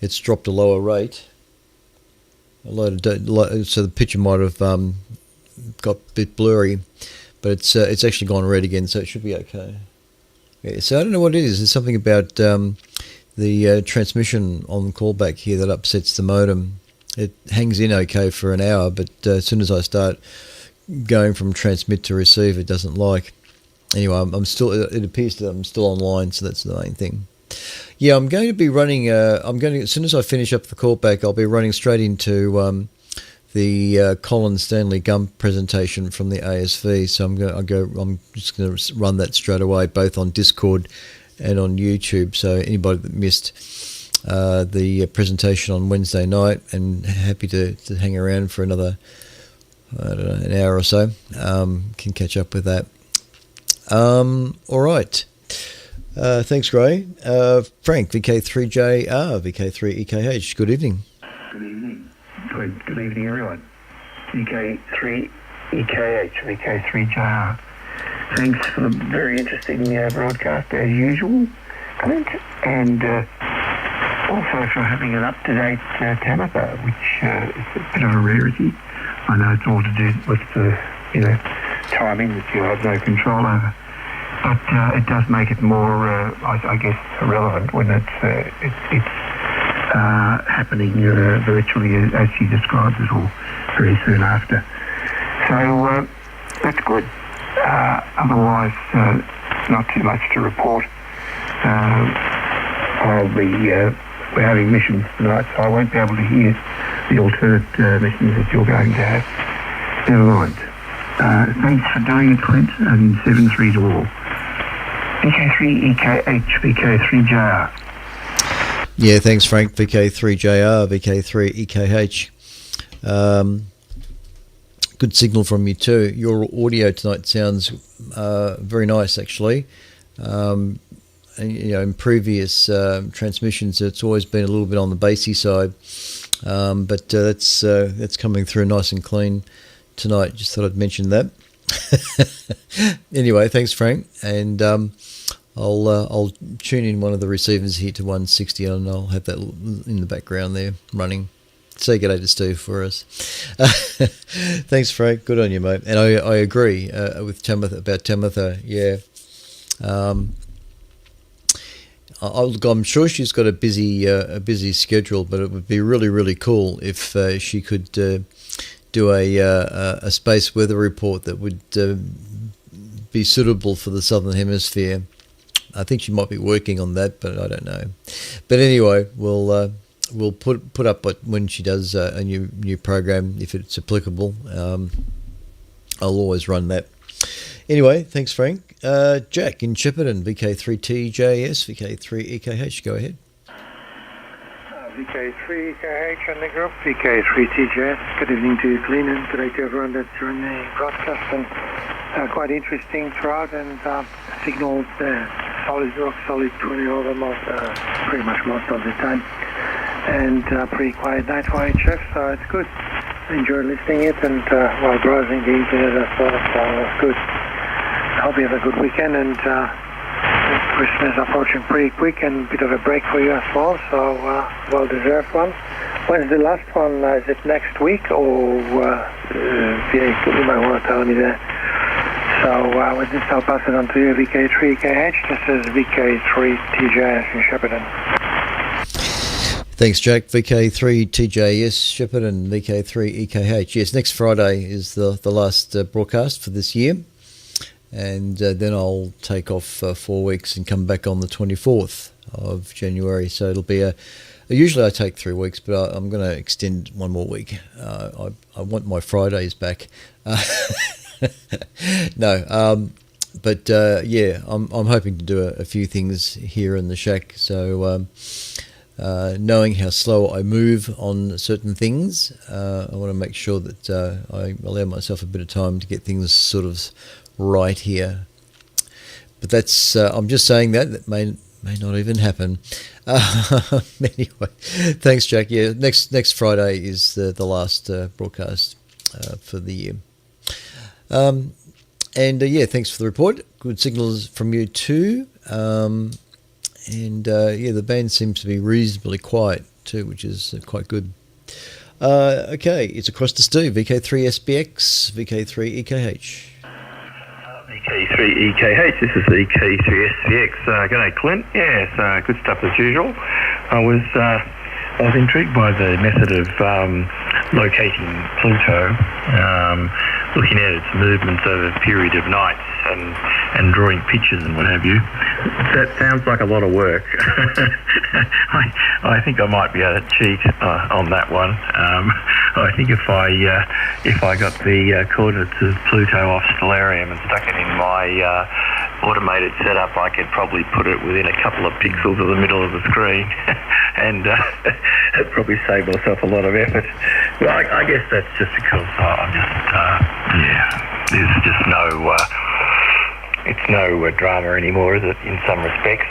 it's dropped a lower rate. So the picture might have got a bit blurry, but it's actually gone red again, so it should be okay. Yeah, so I don't know what it is. There's something about the transmission on callback here that upsets the modem. It hangs in okay for an hour, but as soon as I start going from transmit to receive, it doesn't like. Anyway, I'm still. It appears that I'm still online, so that's the main thing. Yeah, I'm going to be running. As soon as I finish up the callback, I'll be running straight into the Colin Stanley Gump presentation from the ASV. So I'm just going to run that straight away, both on Discord and on YouTube. So anybody that missed the presentation on Wednesday night and happy to hang around for another, I don't know, an hour or so, can catch up with that. All right. Thanks, Ray. Frank, VK3JR, VK3EKH, good evening. Good evening. Good evening, everyone. VK3EKH, VK3JR. Thanks for the very interesting broadcast, as usual, Clint, and also for having an up-to-date Tamatha, which is a bit of a rarity. I know it's all to do with the, timing that you have no control over. But it does make it more, I guess, relevant when it's happening virtually as she describes it, or very soon after. So that's good. Otherwise, not too much to report. We're having missions tonight, so I won't be able to hear the alternate missions that you're going to have. Never mind. Thanks for doing it, Clint, and 7-3 to all. VK3EKH, VK3JR. Yeah, thanks, Frank. VK3JR, VK3EKH. Good signal from you too. Your audio tonight sounds very nice, actually. And, in previous transmissions, it's always been a little bit on the bassy side, but that's coming through nice and clean tonight. Just thought I'd mention that. Anyway, thanks, Frank, and I'll tune in one of the receivers here to 160, and I'll have that in the background there running. Say g'day to Steve for us. Thanks, Frank. Good on you, mate. And I agree with Tamatha about Tamatha. Yeah. I'm sure she's got a busy schedule, but it would be really, really cool if she could do a space weather report that would be suitable for the Southern Hemisphere. I think she might be working on that, but I don't know. But anyway, we'll put up when she does a new program, if it's applicable. I'll always run that. Anyway, thanks, Frank. Jack in Shepparton, VK3TJS, VK3EKH, go ahead. VK3EKH and the group, VK3TJS. Good evening to you, Glenn, and good day to everyone that's during the broadcast. And quite interesting throughout, and signals solid rock, solid 20 over pretty much most of the time. And pretty quiet night for HF, so it's good. Enjoy listening it, and while browsing the internet as well, so it's good. I hope you have a good weekend, and Christmas approaching pretty quick, and a bit of a break for you as well, so well-deserved one. When's the last one? Is it next week, or you might want to tell me there. So with this, I'll pass it on to you, VK3KH. This is VK3TJS in Shepparton. Thanks, Jack. VK3TJS Shepparton, VK3EKH. Yes, next Friday is the last broadcast for this year. And then I'll take off 4 weeks and come back on the 24th of January. So it'll be usually I take 3 weeks, but I'm going to extend 1 more week. I want my Fridays back. No, but yeah, I'm hoping to do a few things here in the shack. So knowing how slow I move on certain things, I want to make sure that I allow myself a bit of time to get things sort of right here. But that's I'm just saying that may not even happen. Anyway, thanks, Jack. Yeah, next Friday is the last broadcast for the year. And yeah, thanks for the report. Good signals from you too. And yeah, the band seems to be reasonably quiet too, which is quite good. Okay, it's across to Steve. VK3SBX, VK3EKH. VK3EKH, this is VK3SBX. G'day, Clint. Yes, good stuff as usual. I was intrigued by the method of locating Pluto, looking at its movements over a period of nights and drawing pictures and what have you. That sounds like a lot of work. I think I might be able to cheat on that one. I think if I got the coordinates of Pluto off Stellarium and stuck it in my automated setup, I could probably put it within a couple of pixels of the middle of the screen, and it'd probably save myself a lot of effort. Well, I guess that's just because I'm just there's just it's no drama anymore, is it? In some respects.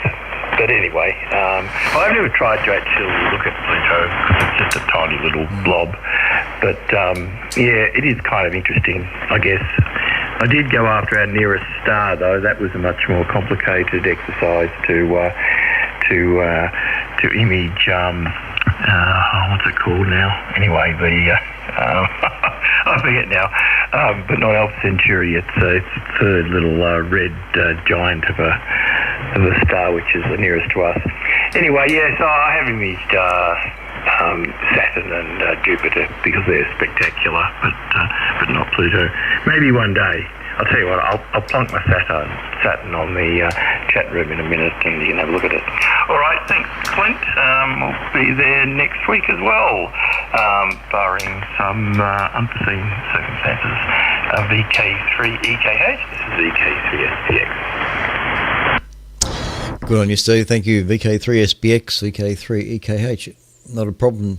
But anyway, I've never tried to actually look at Pluto because it's just a tiny little blob. But it is kind of interesting, I guess. I did go after our nearest star, though. That was a much more complicated exercise to image. What's it called now? Anyway, I forget now. But not Alpha Centauri. It's a third little red giant of a star, which is the nearest to us. Anyway, so I have imaged Saturn and Jupiter because they're spectacular, but not Pluto. Maybe one day. I'll tell you what, I'll plonk my Saturn on the chat room in a minute and you can have a look at it. All right, thanks, Clint. We'll be there next week as well, barring some unforeseen circumstances. VK3EKH, this is VK3SPX. Good on you, Steve. Thank you. VK3SBX, VK3EKH. Not a problem.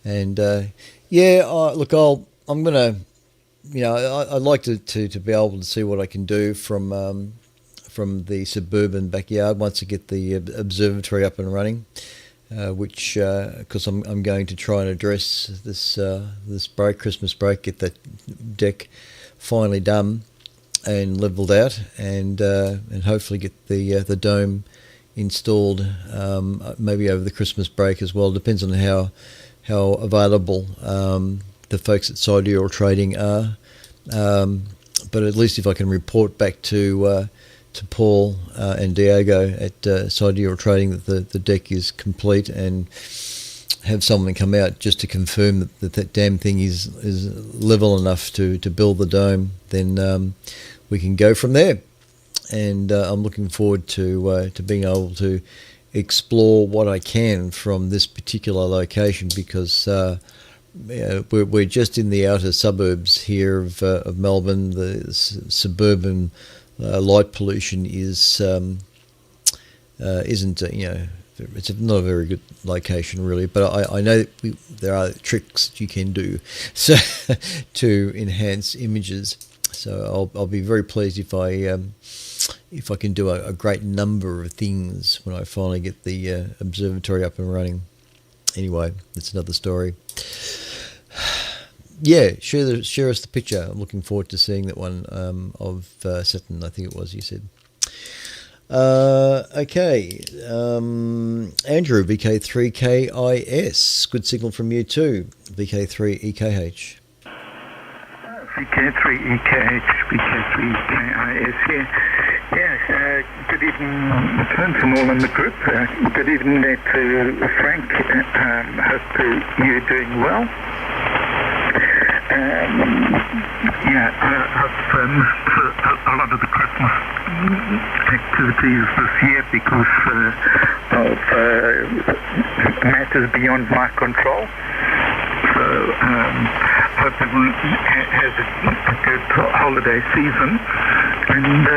And I'm going to, I'd like to be able to see what I can do from the suburban backyard once I get the observatory up and running, which because I'm going to try and address this Christmas break, get that deck finally done and leveled out, and hopefully get the dome installed maybe over the Christmas break as well. Depends on how available the folks at Sidereal Trading are, but at least if I can report back to Paul and Diego at Sidereal Trading that the deck is complete, and have someone come out just to confirm that damn thing is level enough to build the dome, then we can go from there. And I'm looking forward to being able to explore what I can from this particular location, because we're just in the outer suburbs here of Melbourne. The suburban light pollution isn't it's not a very good location really, but I know that there are tricks that you can do so to enhance images. So I'll be very pleased if I can do a great number of things when I finally get the observatory up and running. Anyway, that's another story. Yeah, share us the picture. I'm looking forward to seeing that one of Saturn, I think it was, you said. Okay. Andrew, VK3KIS. Good signal from you too. VK3EKH. VK3EKH, VK3KIS here. Yes, good evening, from all in the group. Good evening there to Frank. Hope you're doing well. I've missed a lot of the Christmas activities this year because of matters beyond my control. So hope everyone has a good holiday season. And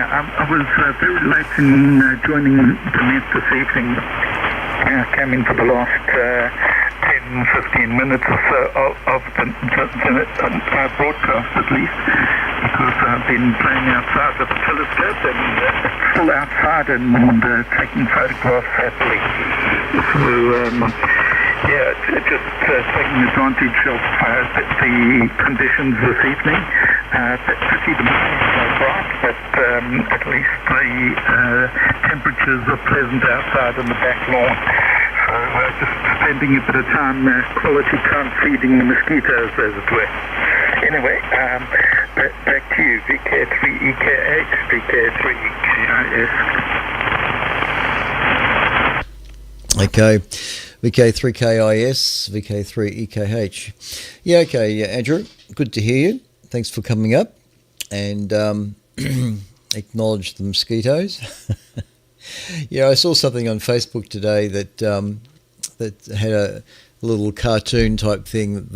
I was very late in joining the net this evening. I came in for the last 10-15 minutes or so of the broadcast, at least, because I've been playing outside with the telescope and it's still outside and taking photographs happily. So just taking advantage of the conditions this evening. Pretty the morning so bright, but at least the temperatures are pleasant outside on the back lawn. just spending a bit of time, quality time feeding the mosquitoes, as it were. Anyway, back to you, VK3EKH, VK3EKIS. Okay, VK3KIS, VK3EKH. Yeah, okay, yeah, Andrew, good to hear you. Thanks for coming up and acknowledge the mosquitoes. Yeah, I saw something on Facebook today that that had a little cartoon type thing.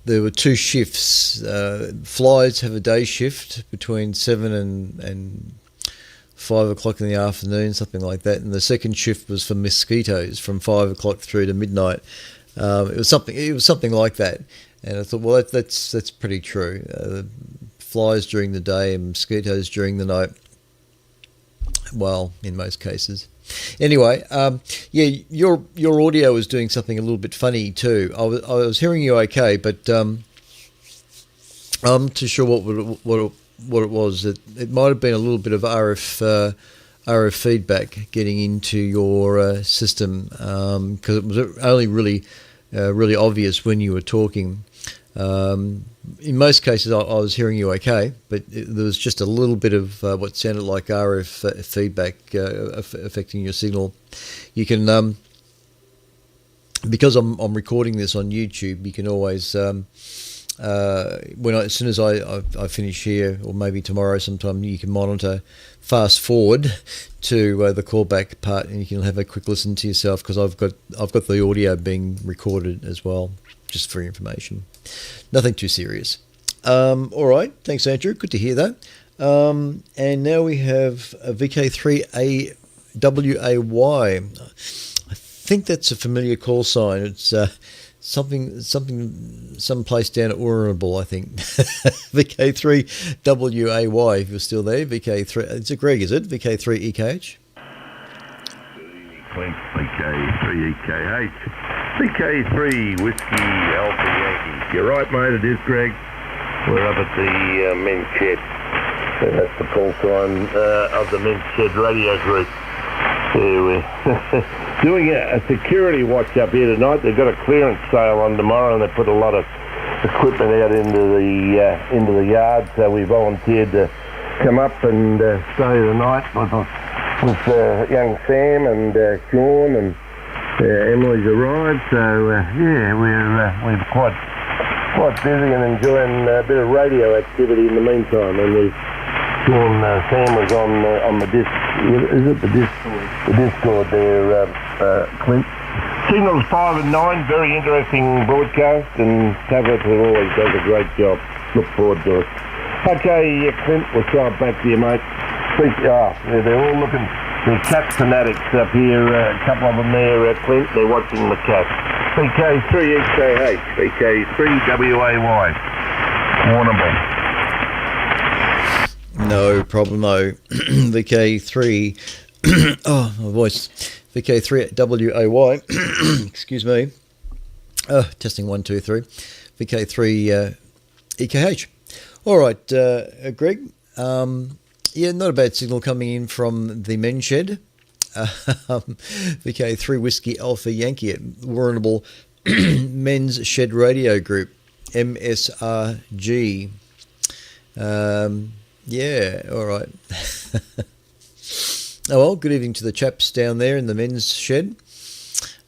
There were two shifts. Flies have a day shift between 7 and 5 o'clock in the afternoon, something like that. And the second shift was for mosquitoes from 5 o'clock through to midnight. It was something like that. And I thought, well, that's pretty true. Flies during the day and mosquitoes during the night. Well, in most cases. Anyway, yeah, your audio was doing something a little bit funny too. I was hearing you okay, but I'm not too sure what it was. It might have been a little bit of RF feedback getting into your system, because it was only really obvious when you were talking. In most cases, I was hearing you okay, but there was just a little bit of what sounded like RF feedback affecting your signal. You can, because I'm recording this on YouTube, you can always, as soon as I finish here, or maybe tomorrow sometime, you can monitor, fast forward to the callback part, and you can have a quick listen to yourself, because I've got the audio being recorded as well, just for your information. Nothing too serious. All right, thanks, Andrew. Good to hear that. And now we have a VK3AWAY. I think that's a familiar call sign. It's some place down at Warrnambool, I think. VK3WAY, if you're still there. VK3. It's a Greg, is it? VK3EKH. VK3EKH. VK3 Whiskey Alpha Yankee. You're right, mate, it is Greg. We're up at the men's shed. And that's the call sign of the men's shed radio group. Yeah, we're doing a security watch up here tonight. They've got a clearance sale on tomorrow, and they put a lot of equipment out into the yard. So we volunteered to come up and stay the night with young Sam and Sean, and Emily's arrived. So yeah, we're quite busy and enjoying a bit of radio activity in the meantime. And Sam was on the disc. Is it the Discord there, Clint? Signals 5 and 9, very interesting broadcast, and Tablets always does a great job. Look forward to it. Okay, Clint, we'll throw it back to you, mate. They're all looking. They're cat fanatics up here. A couple of them there, Clint. They're watching the cat. VK3EKH, VK3WAY. Warrnambool. No problemo. VK3. Oh, my voice. VK3WAY. Excuse me. Testing 1, 2, 3. VK3 EKH. All right, Greg. Yeah, not a bad signal coming in from the men's shed. VK3 Whiskey Alpha Yankee at Warrnambool Men's Shed Radio Group, MSRG. Yeah, all right. Oh, well, good evening to the chaps down there in the men's shed.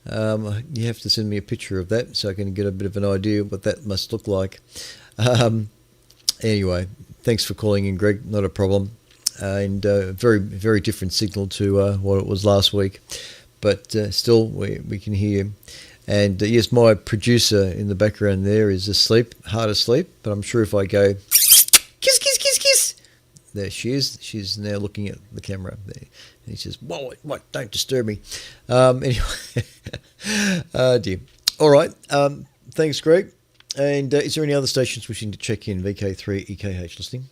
You have to send me a picture of that so I can get a bit of an idea of what that must look like. Anyway, thanks for calling in, Greg. Not a problem. And very, very different signal to what it was last week. But still, we can hear you. And yes, my producer in the background there is asleep, hard asleep. But I'm sure if I go, kiss, kiss, kiss, kiss. There she is. She's now looking at the camera there. And he says, whoa, what? Don't disturb me. Anyway, dear. All right. Thanks, Greg. And is there any other stations wishing to check in? VK3 EKH listening?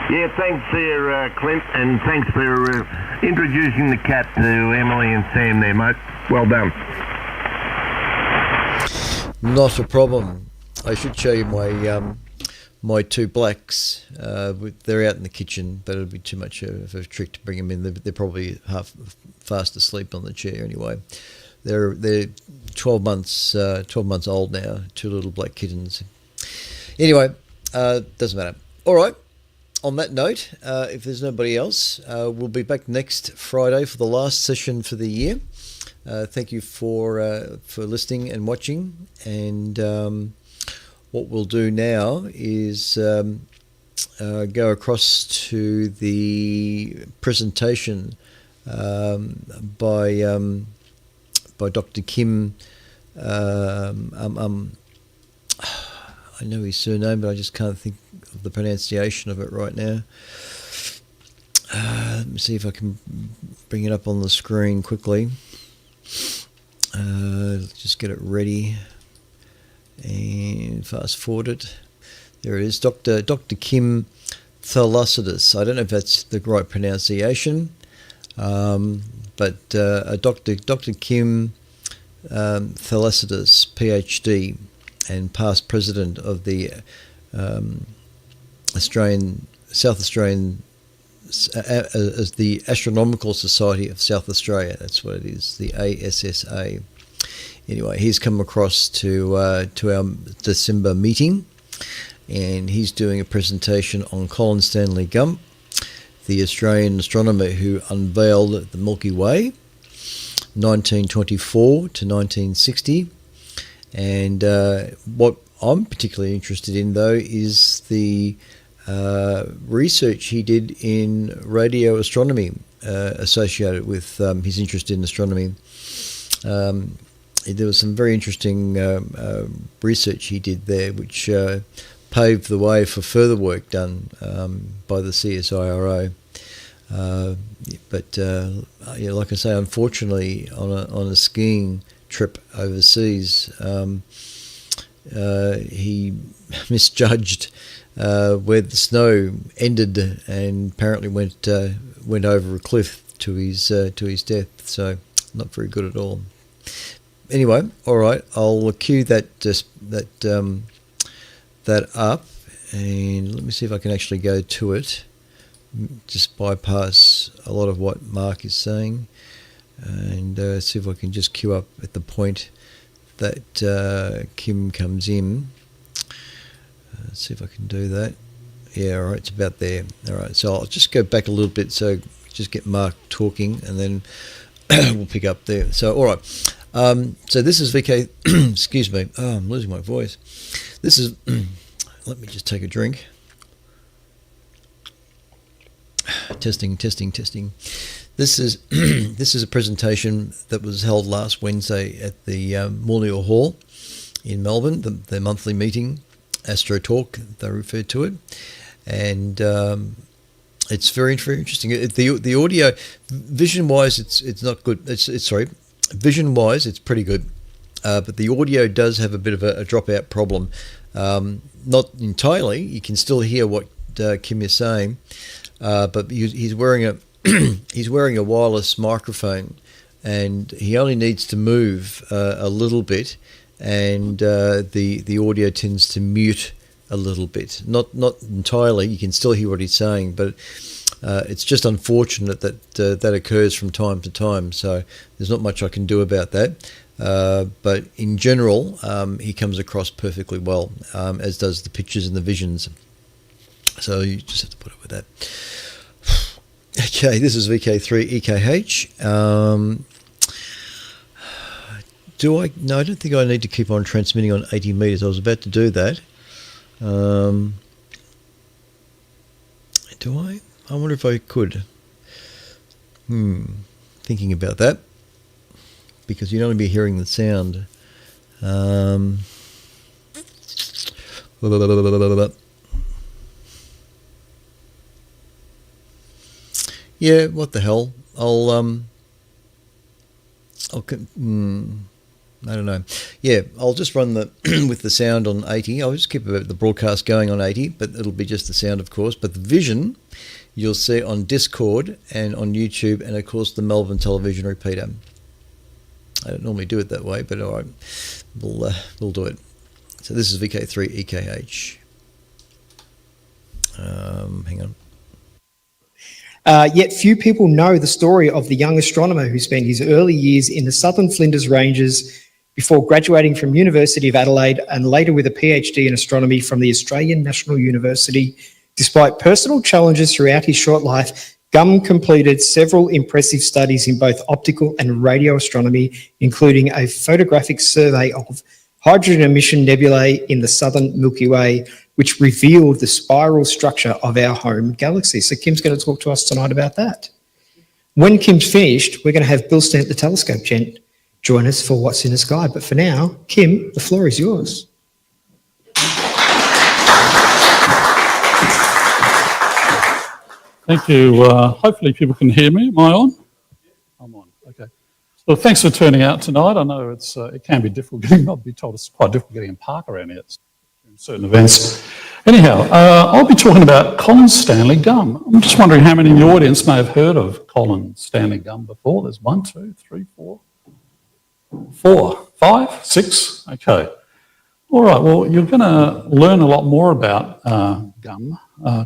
Yeah, thanks there, Clint, and thanks for introducing the cat to Emily and Sam there, mate. Well done. Not a problem. I should show you my my two blacks. They're out in the kitchen, but it'll be too much of a trick to bring them in. They're probably half fast asleep on the chair anyway. They're 12 months old now. Two little black kittens. Anyway, doesn't matter. All right. On that note, if there's nobody else, we'll be back next Friday for the last session for the year. Thank you for listening and watching. And what we'll do now is go across to the presentation by Dr. Kim. I know his surname, but I just can't think of the pronunciation of it right now. Let me see if I can bring it up on the screen quickly. Just get it ready and fast forward it. There it is, Dr. Kim Thalassides. I don't know if that's the right pronunciation, but Dr. Kim Thalassides, PhD, and past president of the South Australian as the Astronomical Society of South Australia. That's what it is, the ASSA. Anyway, he's come across to our December meeting, and he's doing a presentation on Colin Stanley Gump, the Australian astronomer who unveiled the Milky Way, 1924 to 1960. And what I'm particularly interested in, though, is the research he did in radio astronomy associated with his interest in astronomy. There was some very interesting research he did there, which paved the way for further work done by the CSIRO. But like I say, unfortunately, on a skiing trip overseas, he misjudged where the snow ended and apparently went over a cliff to his death. So not very good at all. Anyway, all right, I'll cue that up, and let me see if I can actually go to it. Just bypass a lot of what Mark is saying, and see if I can just queue up at the point that Kim comes in. Let's see if I can do that. Yeah, all right, it's about there. All right, so I'll just go back a little bit, so just get Mark talking, and then we'll pick up there. So, all right. So this is VK. Excuse me. Oh, I'm losing my voice. This is. Let me just take a drink. Testing. This is a presentation that was held last Wednesday at the Morley Hall in Melbourne, the monthly meeting, Astro Talk, they refer to it, and it's very, very interesting. The audio, vision-wise, it's not good. Vision-wise, it's pretty good, but the audio does have a bit of a dropout problem. Not entirely. You can still hear what Kim is saying, but he's wearing a wireless microphone, and he only needs to move a little bit, and the audio tends to mute a little bit. Not entirely. You can still hear what he's saying, but it's just unfortunate that that occurs from time to time. So there's not much I can do about that. But in general, he comes across perfectly well, as does the pictures and the visions. So you just have to put up with that. Okay, this is VK3EKH. No, I don't think I need to keep on transmitting on 80 meters. I was about to do that. Do I? I wonder if I could. Thinking about that, because you'd only be hearing the sound. Yeah, what the hell? I don't know. Yeah, I'll just run the with the sound on 80. I'll just keep the broadcast going on 80, but it'll be just the sound, of course. But the vision, you'll see on Discord and on YouTube, and of course the Melbourne television repeater. I don't normally do it that way, but all right, we'll do it. So this is VK3EKH. Hang on. Yet few people know the story of the young astronomer who spent his early years in the southern Flinders Ranges before graduating from University of Adelaide and later with a PhD in astronomy from the Australian National University. Despite personal challenges throughout his short life, Gum completed several impressive studies in both optical and radio astronomy, including a photographic survey of hydrogen emission nebulae in the southern Milky Way, which revealed the spiral structure of our home galaxy. So Kim's going to talk to us tonight about that. When Kim's finished, we're going to have Bill Stant, the telescope gent, join us for What's in the Sky. But for now, Kim, the floor is yours. Thank you. Hopefully people can hear me. Am I on? I'm on. Okay. Well, thanks for turning out tonight. I know it can be difficult getting. I'll be told it's quite difficult getting in park around here in certain events. Anyhow, I'll be talking about Colin Stanley Gum. I'm just wondering how many in the audience may have heard of Colin Stanley Gum before. There's 1, 2, 3, 4, 4, 5, 6. Okay. All right. Well, you're going to learn a lot more about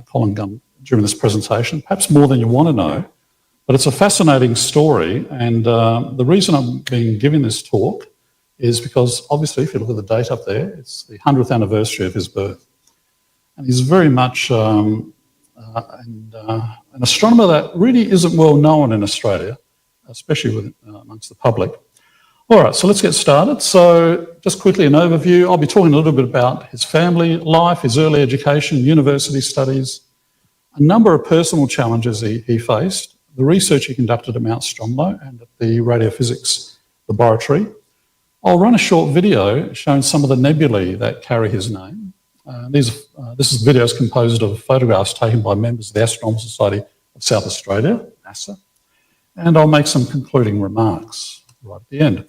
Colin Gum, during this presentation, perhaps more than you want to know. But it's a fascinating story, and the reason I'm being giving this talk is because, obviously, if you look at the date up there, it's the 100th anniversary of his birth. And he's very much an astronomer that really isn't well known in Australia, especially amongst the public. All right, so let's get started. So just quickly an overview. I'll be talking a little bit about his family life, his early education, university studies, a number of personal challenges he faced, the research he conducted at Mount Stromlo and at the radiophysics laboratory. I'll run a short video showing some of the nebulae that carry his name. This video is composed of photographs taken by members of the Astronomical Society of South Australia, NASA, and I'll make some concluding remarks right at the end.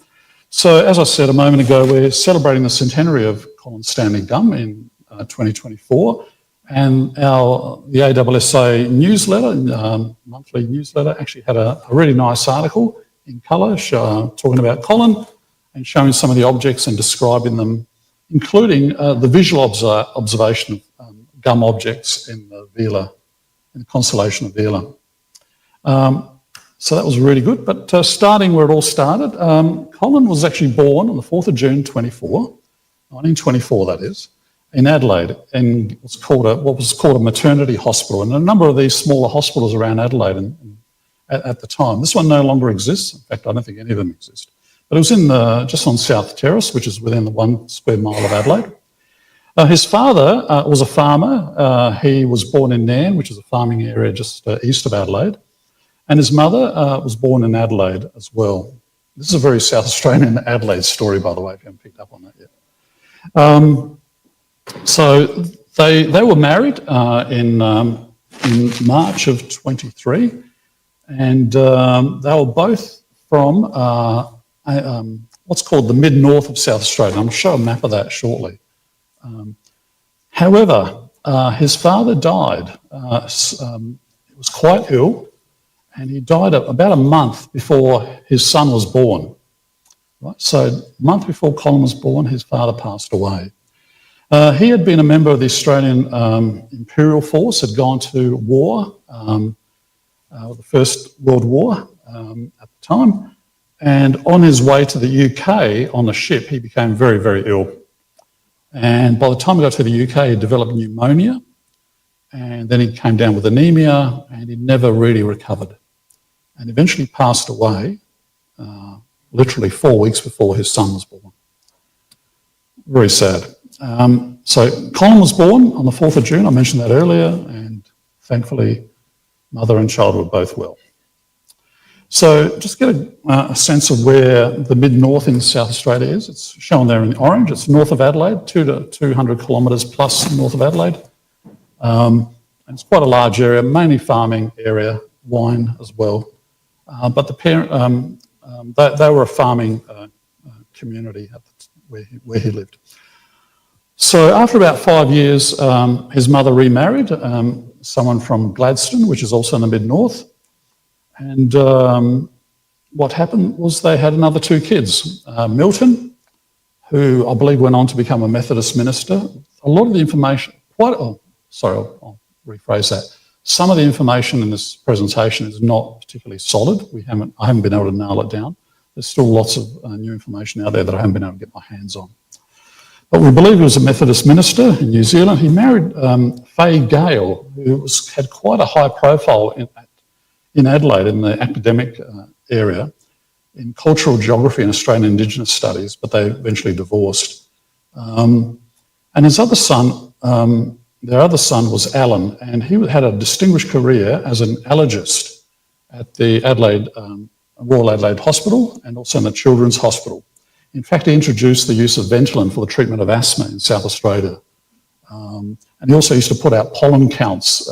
So, as I said a moment ago, we're celebrating the centenary of Colin Stanley Gum in 2024. And the ASSA newsletter, monthly newsletter, actually had a really nice article in colour talking about Colin and showing some of the objects and describing them, including the visual observation of Gum objects in the constellation of Vela. So that was really good. But starting where it all started, Colin was actually born on the 4th of June 1924 that is, in Adelaide, in what was called a maternity hospital, and a number of these smaller hospitals around Adelaide at the time. This one no longer exists. In fact, I don't think any of them exist. But it was just on South Terrace, which is within the 1 square mile of Adelaide. His father was a farmer. He was born in Nairn, which is a farming area just east of Adelaide. And his mother was born in Adelaide as well. This is a very South Australian Adelaide story, by the way, if you haven't picked up on that yet. So they were married in March of 23, and they were both from what's called the mid-north of South Australia. I'll show a map of that shortly. However, his father died. He was quite ill, and he died about a month before his son was born. Right? So a month before Colin was born, his father passed away. He had been a member of the Australian Imperial Force, had gone to war, the First World War at the time, and on his way to the UK on the ship, he became very, very ill. And by the time he got to the UK, he developed pneumonia, and then he came down with anemia, and he never really recovered, and eventually passed away literally 4 weeks before his son was born. Very sad. So Colin was born on the 4th of June, I mentioned that earlier, and thankfully mother and child were both well. So just get a sense of where the mid-north in South Australia is. It's shown there in orange. It's north of Adelaide, 200 to 200 kilometres plus north of Adelaide. And it's quite a large area, mainly farming area, wine as well. But the parent, they were a farming community where he lived. So after about 5 years, his mother remarried someone from Gladstone, which is also in the mid-north. And what happened was they had another 2 kids. Milton, who I believe went on to become a Methodist minister. A lot of the information, I'll rephrase that. Some of the information in this presentation is not particularly solid. I haven't been able to nail it down. There's still lots of new information out there that I haven't been able to get my hands on. But we believe he was a Methodist minister in New Zealand. He married Faye Gale, who had quite a high profile in Adelaide in the academic area in cultural geography and Australian Indigenous studies, but they eventually divorced. And his other son, their other son was Alan, and he had a distinguished career as an allergist at the Royal Adelaide Hospital and also in the Children's Hospital. In fact, he introduced the use of Ventolin for the treatment of asthma in South Australia. And he also used to put out pollen counts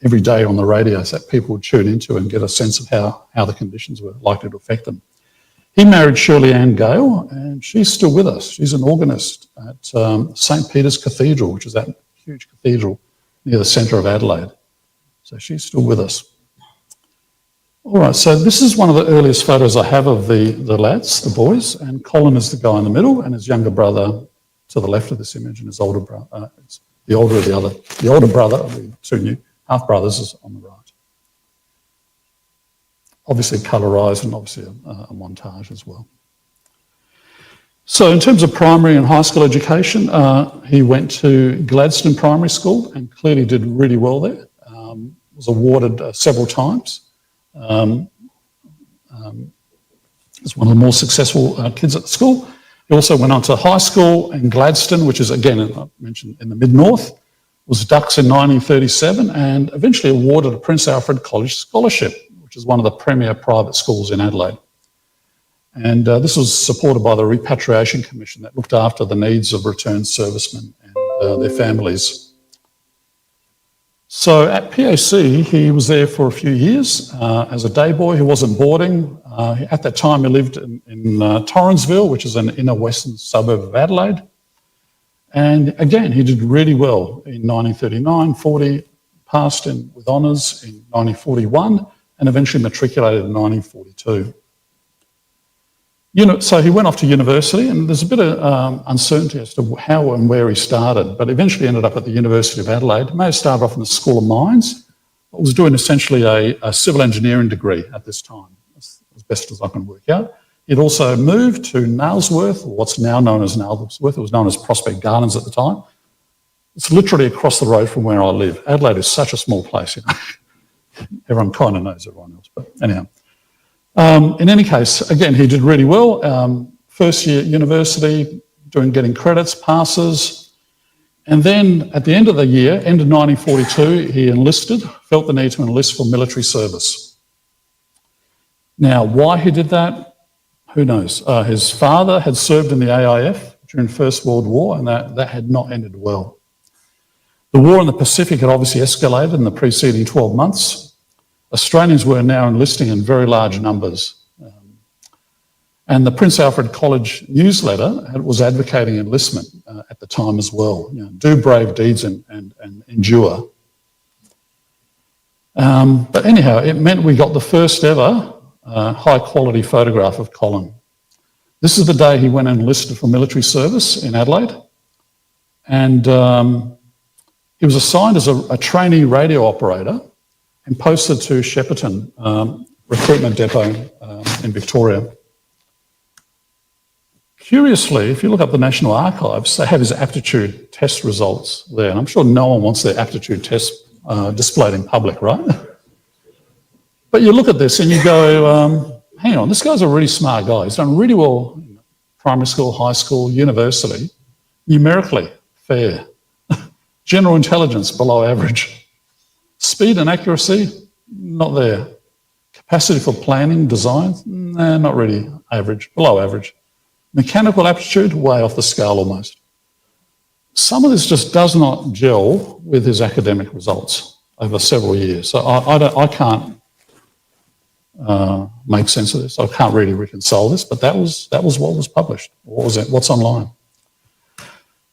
every day on the radio so that people would tune into and get a sense of how the conditions were likely to affect them. He married Shirley Ann Gale, and she's still with us. She's an organist at St. Peter's Cathedral, which is that huge cathedral near the centre of Adelaide. So she's still with us. All right, so this is one of the earliest photos I have of the lads, the boys, and Colin is the guy in the middle, and his younger brother to the left of this image, and his older brother, the older brother of the two new half brothers is on the right. Obviously colorised and obviously a montage as well. So in terms of primary and high school education, he went to Gladstone Primary School and clearly did really well there. Was awarded several times. As one of the more successful kids at the school. He also went on to high school in Gladstone, which is, again, I mentioned in the mid-north, was Dux in 1937 and eventually awarded a Prince Alfred College scholarship, which is one of the premier private schools in Adelaide. And this was supported by the Repatriation Commission that looked after the needs of returned servicemen and their families. So at PAC, he was there for a few years as a day boy. He wasn't boarding. At that time, he lived in Torrensville, which is an inner western suburb of Adelaide. And again, he did really well in 1939, 40, passed with honours in 1941, and eventually matriculated in 1942. So he went off to university, and there's a bit of uncertainty as to how and where he started, but eventually ended up at the University of Adelaide. He may have started off in the School of Mines, but was doing essentially a civil engineering degree at this time, as best as I can work out. He'd also moved to Nailsworth, or what's now known as Nailsworth. It was known as Prospect Gardens at the time. It's literally across the road from where I live. Adelaide is such a small place, Everyone kind of knows everyone else, but anyhow. In any case, again, he did really well. First year at university, getting credits, passes. And then at the end of the year, end of 1942, he enlisted, felt the need to enlist for military service. Now, why he did that, who knows? His father had served in the AIF during the First World War, and that had not ended well. The war in the Pacific had obviously escalated in the preceding 12 months. Australians were now enlisting in very large numbers. And the Prince Alfred College newsletter was advocating enlistment at the time as well. Do brave deeds and endure. But anyhow, it meant we got the first ever high quality photograph of Colin. This is the day he went and enlisted for military service in Adelaide. And he was assigned as a trainee radio operator and posted to Shepparton recruitment depot in Victoria. Curiously, if you look up the National Archives, they have his aptitude test results there. And I'm sure no one wants their aptitude test displayed in public, right? But you look at this and you go, hang on, this guy's a really smart guy. He's done really well in primary school, high school, university, numerically fair. General intelligence, below average. Speed and accuracy, not there. Capacity for planning, design, nah, not really average, below average. Mechanical aptitude, way off the scale almost. Some of this just does not gel with his academic results over several years. So I can't make sense of this. I can't really reconcile this, but that was what was published. What was it? What's online?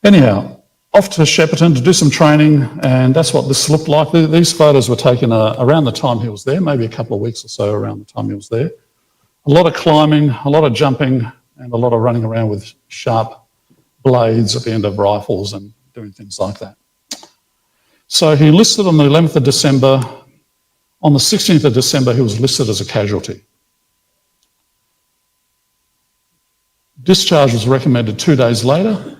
Anyhow, off to Shepparton to do some training, and that's what this looked like. These photos were taken around the time he was there, maybe a couple of weeks or so around the time he was there. A lot of climbing, a lot of jumping, and a lot of running around with sharp blades at the end of rifles and doing things like that. So he enlisted on the 11th of December. On the 16th of December, he was listed as a casualty. Discharge was recommended 2 days later,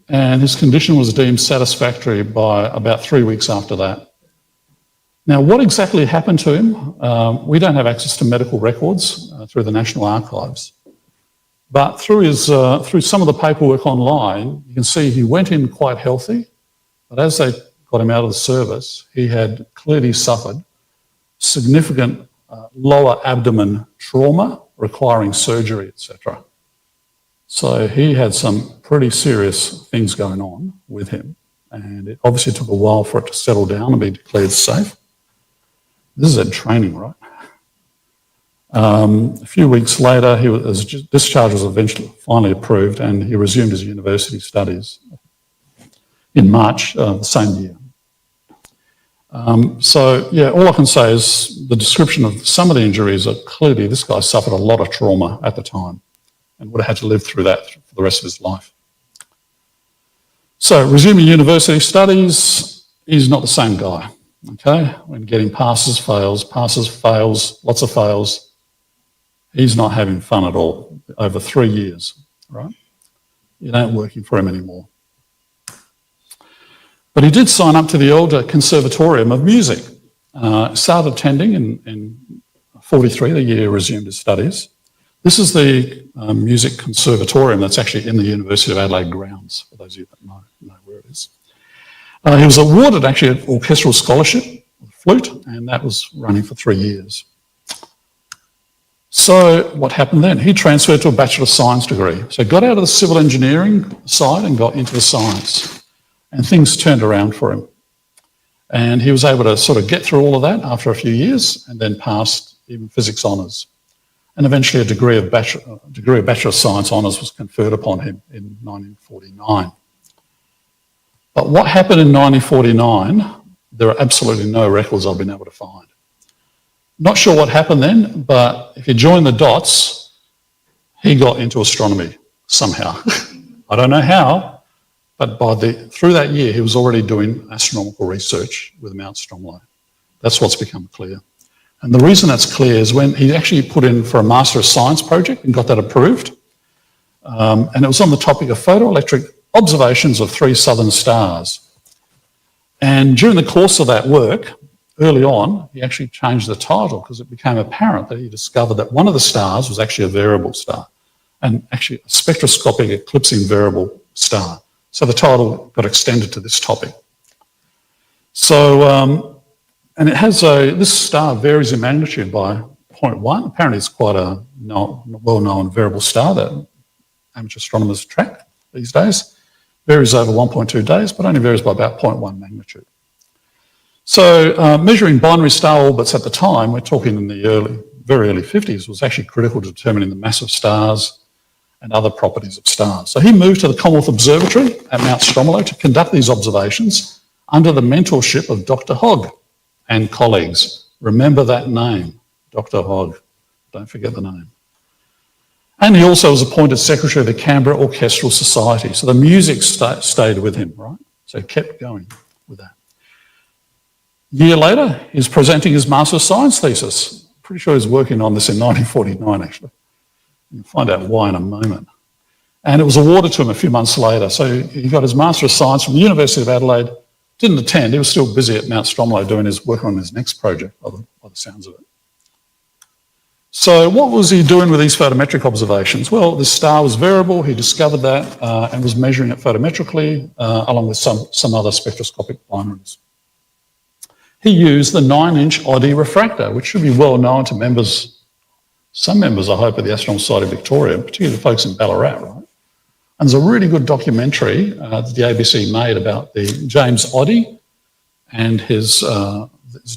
and his condition was deemed satisfactory by about 3 weeks after that. Now, what exactly happened to him? We don't have access to medical records through the National Archives, but through some of the paperwork online, you can see he went in quite healthy, but as they got him out of the service, he had clearly suffered significant lower abdomen trauma requiring surgery, etc. So he had some pretty serious things going on with him, and it obviously took a while for it to settle down and be declared safe. This is in training, right? A few weeks later, his discharge was eventually finally approved, and he resumed his university studies in March the same year. So, yeah, all I can say is the description of some of the injuries are clearly this guy suffered a lot of trauma at the time and would have had to live through that for the rest of his life. So, resuming university studies, he's not the same guy, okay? When getting passes, fails, lots of fails, he's not having fun at all over 3 years, right? It ain't working for him anymore. But he did sign up to the Elder Conservatorium of Music. Started attending in 43, the year he resumed his studies. This is the music conservatorium that's actually in the University of Adelaide grounds, for those of you that know where it is. He was awarded actually an orchestral scholarship, flute, and that was running for 3 years. So what happened then? He transferred to a Bachelor of Science degree. So got out of the civil engineering side and got into the science. And things turned around for him. And he was able to sort of get through all of that after a few years and then passed even physics honours. And eventually a degree of Bachelor of Science honours was conferred upon him in 1949. But what happened in 1949, there are absolutely no records I've been able to find. Not sure what happened then, but if you join the dots, he got into astronomy somehow. I don't know how. But through that year, he was already doing astronomical research with Mount Stromlo. That's what's become clear. And the reason that's clear is when he actually put in for a Master of Science project and got that approved. And it was on the topic of photoelectric observations of 3 southern stars. And during the course of that work, early on, he actually changed the title because it became apparent that he discovered that one of the stars was actually a variable star, and actually a spectroscopic eclipsing variable star. So the title got extended to this topic. So, and it has this star varies in magnitude by 0.1. Apparently it's quite a well-known variable star that amateur astronomers track these days. Varies over 1.2 days, but only varies by about 0.1 magnitude. So measuring binary star orbits at the time, we're talking in the very early 50s, was actually critical to determining the mass of stars and other properties of stars. So he moved to the Commonwealth Observatory at Mount Stromlo to conduct these observations under the mentorship of Dr. Hogg and colleagues. Remember that name, Dr. Hogg. Don't forget the name. And he also was appointed Secretary of the Canberra Orchestral Society. So the music stayed with him, right? So he kept going with that. A year later, he's presenting his Master of Science thesis. Pretty sure he's working on this in 1949, actually. You'll find out why in a moment. And it was awarded to him a few months later. So he got his Master of Science from the University of Adelaide. Didn't attend. He was still busy at Mount Stromlo doing his work on his next project, by the sounds of it. So what was he doing with these photometric observations? Well, the star was variable. He discovered that and was measuring it photometrically along with some other spectroscopic binaries. He used the 9-inch Oddie refractor, which should be well known to members, some members, I hope, of the Astronomical Society of Victoria, particularly the folks in Ballarat, right? And there's a really good documentary that the ABC made about the James Oddie and his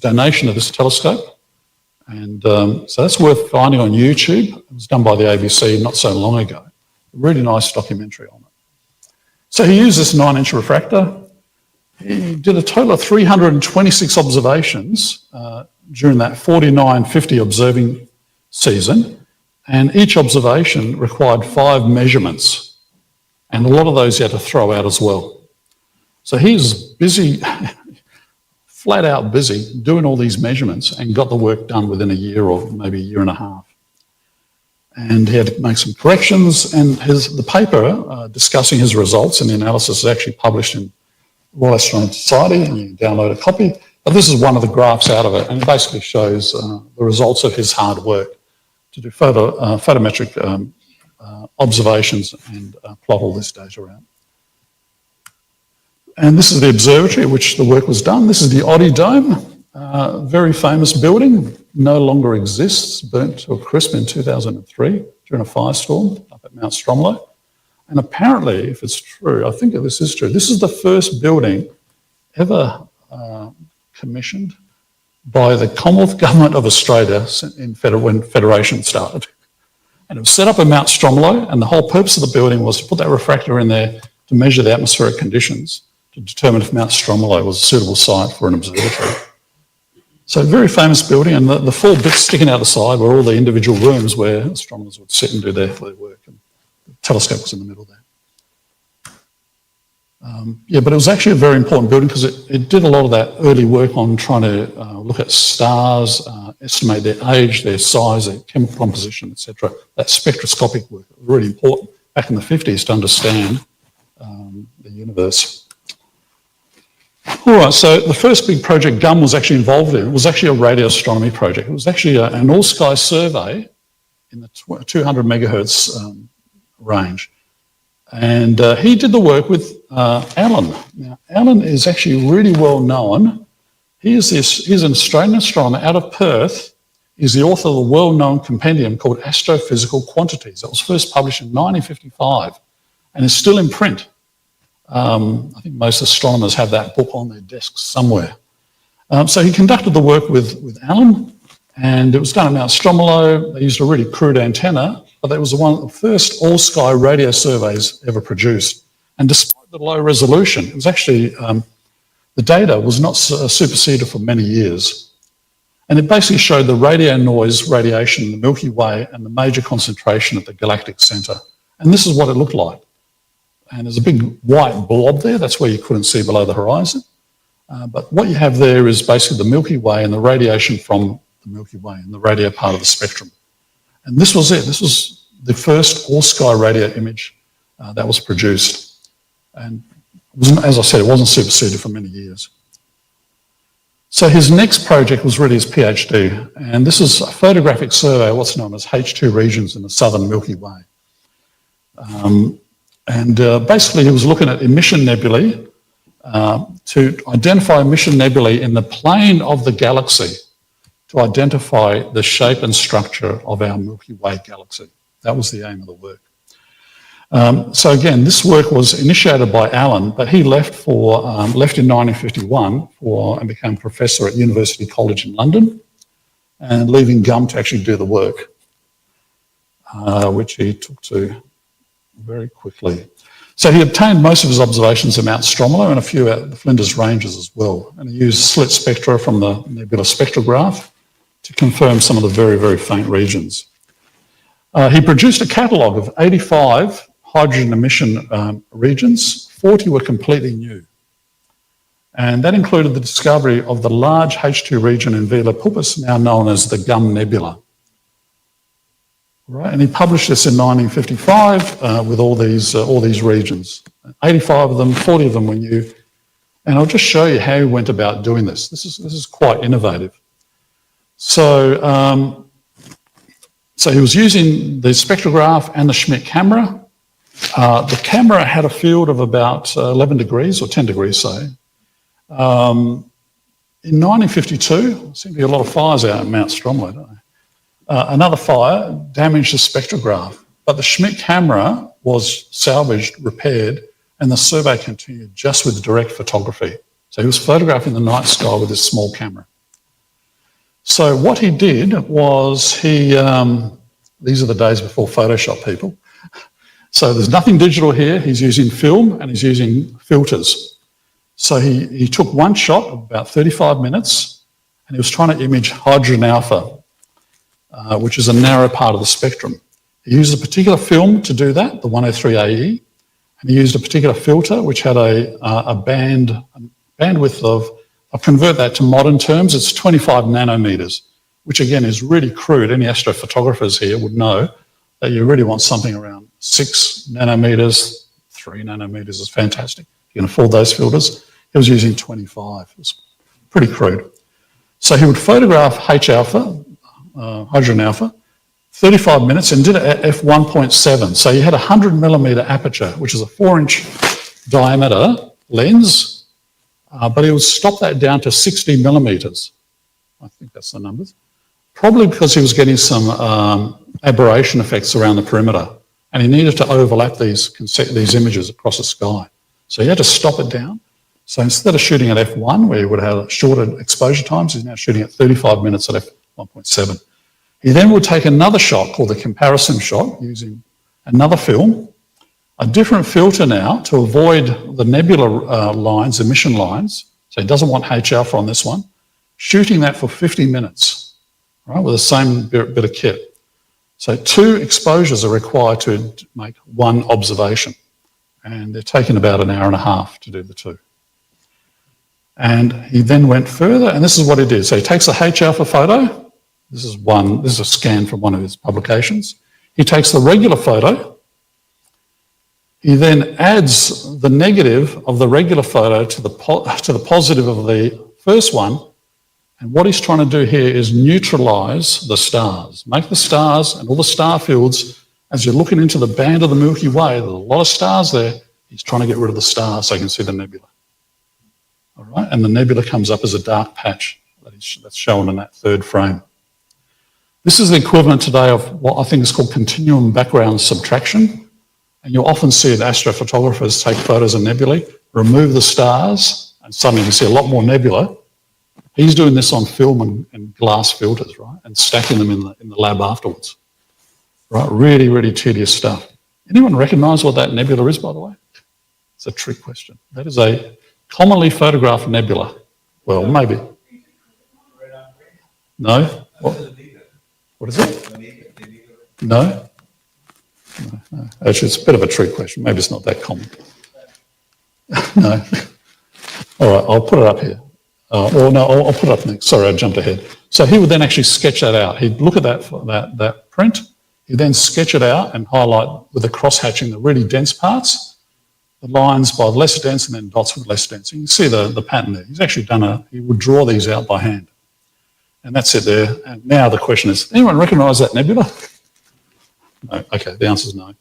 donation of this telescope. And so that's worth finding on YouTube. It was done by the ABC not so long ago. A really nice documentary on it. So he used this 9-inch refractor. He did a total of 326 observations during that 49-50 observing season, and each observation required 5 measurements, and a lot of those he had to throw out as well. So he's busy, flat out busy, doing all these measurements and got the work done within a year or maybe a year and a half. And he had to make some corrections, and the paper discussing his results and the analysis is actually published in Royal Astronomical Society, and you can download a copy. But this is one of the graphs out of it, and it basically shows the results of his hard work to do photometric observations and plot all this data out. And this is the observatory at which the work was done. This is the Oddy Dome, very famous building, no longer exists, burnt to a crisp in 2003 during a firestorm up at Mount Stromlo. And apparently, if it's true, I think this is true, this is the first building ever commissioned by the Commonwealth Government of Australia when Federation started. And it was set up at Mount Stromlo, and the whole purpose of the building was to put that refractor in there to measure the atmospheric conditions to determine if Mount Stromlo was a suitable site for an observatory. So a very famous building, and the four bits sticking out the side were all the individual rooms where astronomers would sit and do their work, and the telescope was in the middle there. Yeah, but it was actually a very important building because it did a lot of that early work on trying to look at stars, estimate their age, their size, their chemical composition, etc. That spectroscopic work was really important back in the 50s to understand the universe. All right, so the first big project GUM was actually involved in was actually a radio astronomy project. It was actually an all-sky survey in the 200 megahertz range. And he did the work with Alan. Now, Alan is actually really well known. He's an Australian astronomer out of Perth. He's the author of the well-known compendium called Astrophysical Quantities. That was first published in 1955 and is still in print. I think most astronomers have that book on their desks somewhere. So he conducted the work with Alan, and it was done at Mount Stromlo. They used a really crude antenna, but that was one of the first all-sky radio surveys ever produced. And despite the low resolution, it was actually, the data was not superseded for many years. And it basically showed the radio noise radiation in the Milky Way and the major concentration at the galactic centre. And this is what it looked like. And there's a big white blob there. That's where you couldn't see below the horizon. But what you have there is basically the Milky Way and the radiation from the Milky Way and the radio part of the spectrum. And this was it. This was the first all-sky radio image that was produced. And as I said, it wasn't superseded for many years. So his next project was really his PhD. And this is a photographic survey of what's known as H2 regions in the southern Milky Way. Basically, he was looking at emission nebulae to identify emission nebulae in the plane of the galaxy to identify the shape and structure of our Milky Way galaxy. That was the aim of the work. So again, this work was initiated by Alan, but he left in 1951 and became professor at University College in London, and leaving GUM to actually do the work, which he took to very quickly. So he obtained most of his observations at Mount Stromlo and a few at the Flinders Ranges as well. And he used slit spectra from the nebula spectrograph to confirm some of the very, very faint regions. He produced a catalogue of 85 hydrogen emission regions. 40 were completely new. And that included the discovery of the large H2 region in Vela Puppis, now known as the GUM Nebula. Right, and he published this in 1955 with all these regions. 85 of them, 40 of them were new. And I'll just show you how he went about doing this. This is quite innovative. So, so he was using the spectrograph and the Schmidt camera. The camera had a field of about 11 degrees or 10 degrees, say. In 1952, there seemed to be a lot of fires out at Mount Stromlo, don't they? Another fire damaged the spectrograph, but the Schmidt camera was salvaged, repaired, and the survey continued just with direct photography. So he was photographing the night sky with this small camera. So what he did was these are the days before Photoshop, people. So there's nothing digital here. He's using film and he's using filters. So he took one shot of about 35 minutes and he was trying to image hydrogen alpha, which is a narrow part of the spectrum. He used a particular film to do that, the 103AE, And he used a particular filter which had a bandwidth of, I'll convert that to modern terms, it's 25 nanometers, which again is really crude. Any astrophotographers here would know that you really want something around 6 nanometers, 3 nanometers is fantastic. You can afford those filters. He was using 25. It was pretty crude. So he would photograph H alpha, hydrogen alpha, 35 minutes and did it at f1.7. So you had a 100 millimeter aperture, which is a 4-inch diameter lens, but he would stop that down to 60 millimeters. I think that's the numbers. Probably because he was getting some aberration effects around the perimeter, and he needed to overlap these images across the sky. So he had to stop it down. So instead of shooting at f1, where he would have shorter exposure times, he's now shooting at 35 minutes at f1.7. He then would take another shot called the comparison shot using another film, a different filter now to avoid the nebula lines, emission lines. So he doesn't want H alpha on this one. Shooting that for 50 minutes, right, with the same bit of kit. So 2 exposures are required to make 1 observation. And they're taking about an hour and a half to do the 2. And he then went further, and this is what he did. So he takes a H alpha photo. This is a scan from one of his publications. He takes the regular photo. He then adds the negative of the regular photo to the positive of the first one. And what he's trying to do here is neutralize the stars, make the stars and all the star fields, as you're looking into the band of the Milky Way, there's a lot of stars there. He's trying to get rid of the stars so you can see the nebula. All right, and the nebula comes up as a dark patch that's shown in that 3rd frame. This is the equivalent today of what I think is called continuum background subtraction. And you'll often see that astrophotographers take photos of nebulae, remove the stars, and suddenly you see a lot more nebula. He's doing this on film and glass filters, right, and stacking them in the lab afterwards. Right, really, really tedious stuff. Anyone recognise what that nebula is, by the way? It's a trick question. That is a commonly photographed nebula. Well, maybe. No? What is it? No? No. Actually, it's a bit of a trick question. Maybe it's not that common. No. All right, I'll put it up here. Or no, I'll put it up next. Sorry, I jumped ahead. So he would then actually sketch that out. He'd look at that print. He'd then sketch it out and highlight with the cross-hatching the really dense parts, the lines by less dense and then dots with less dense. You can see the pattern there. He's actually he would draw these out by hand. And that's it there. And now the question is, anyone recognise that nebula? No. Okay, the answer is no.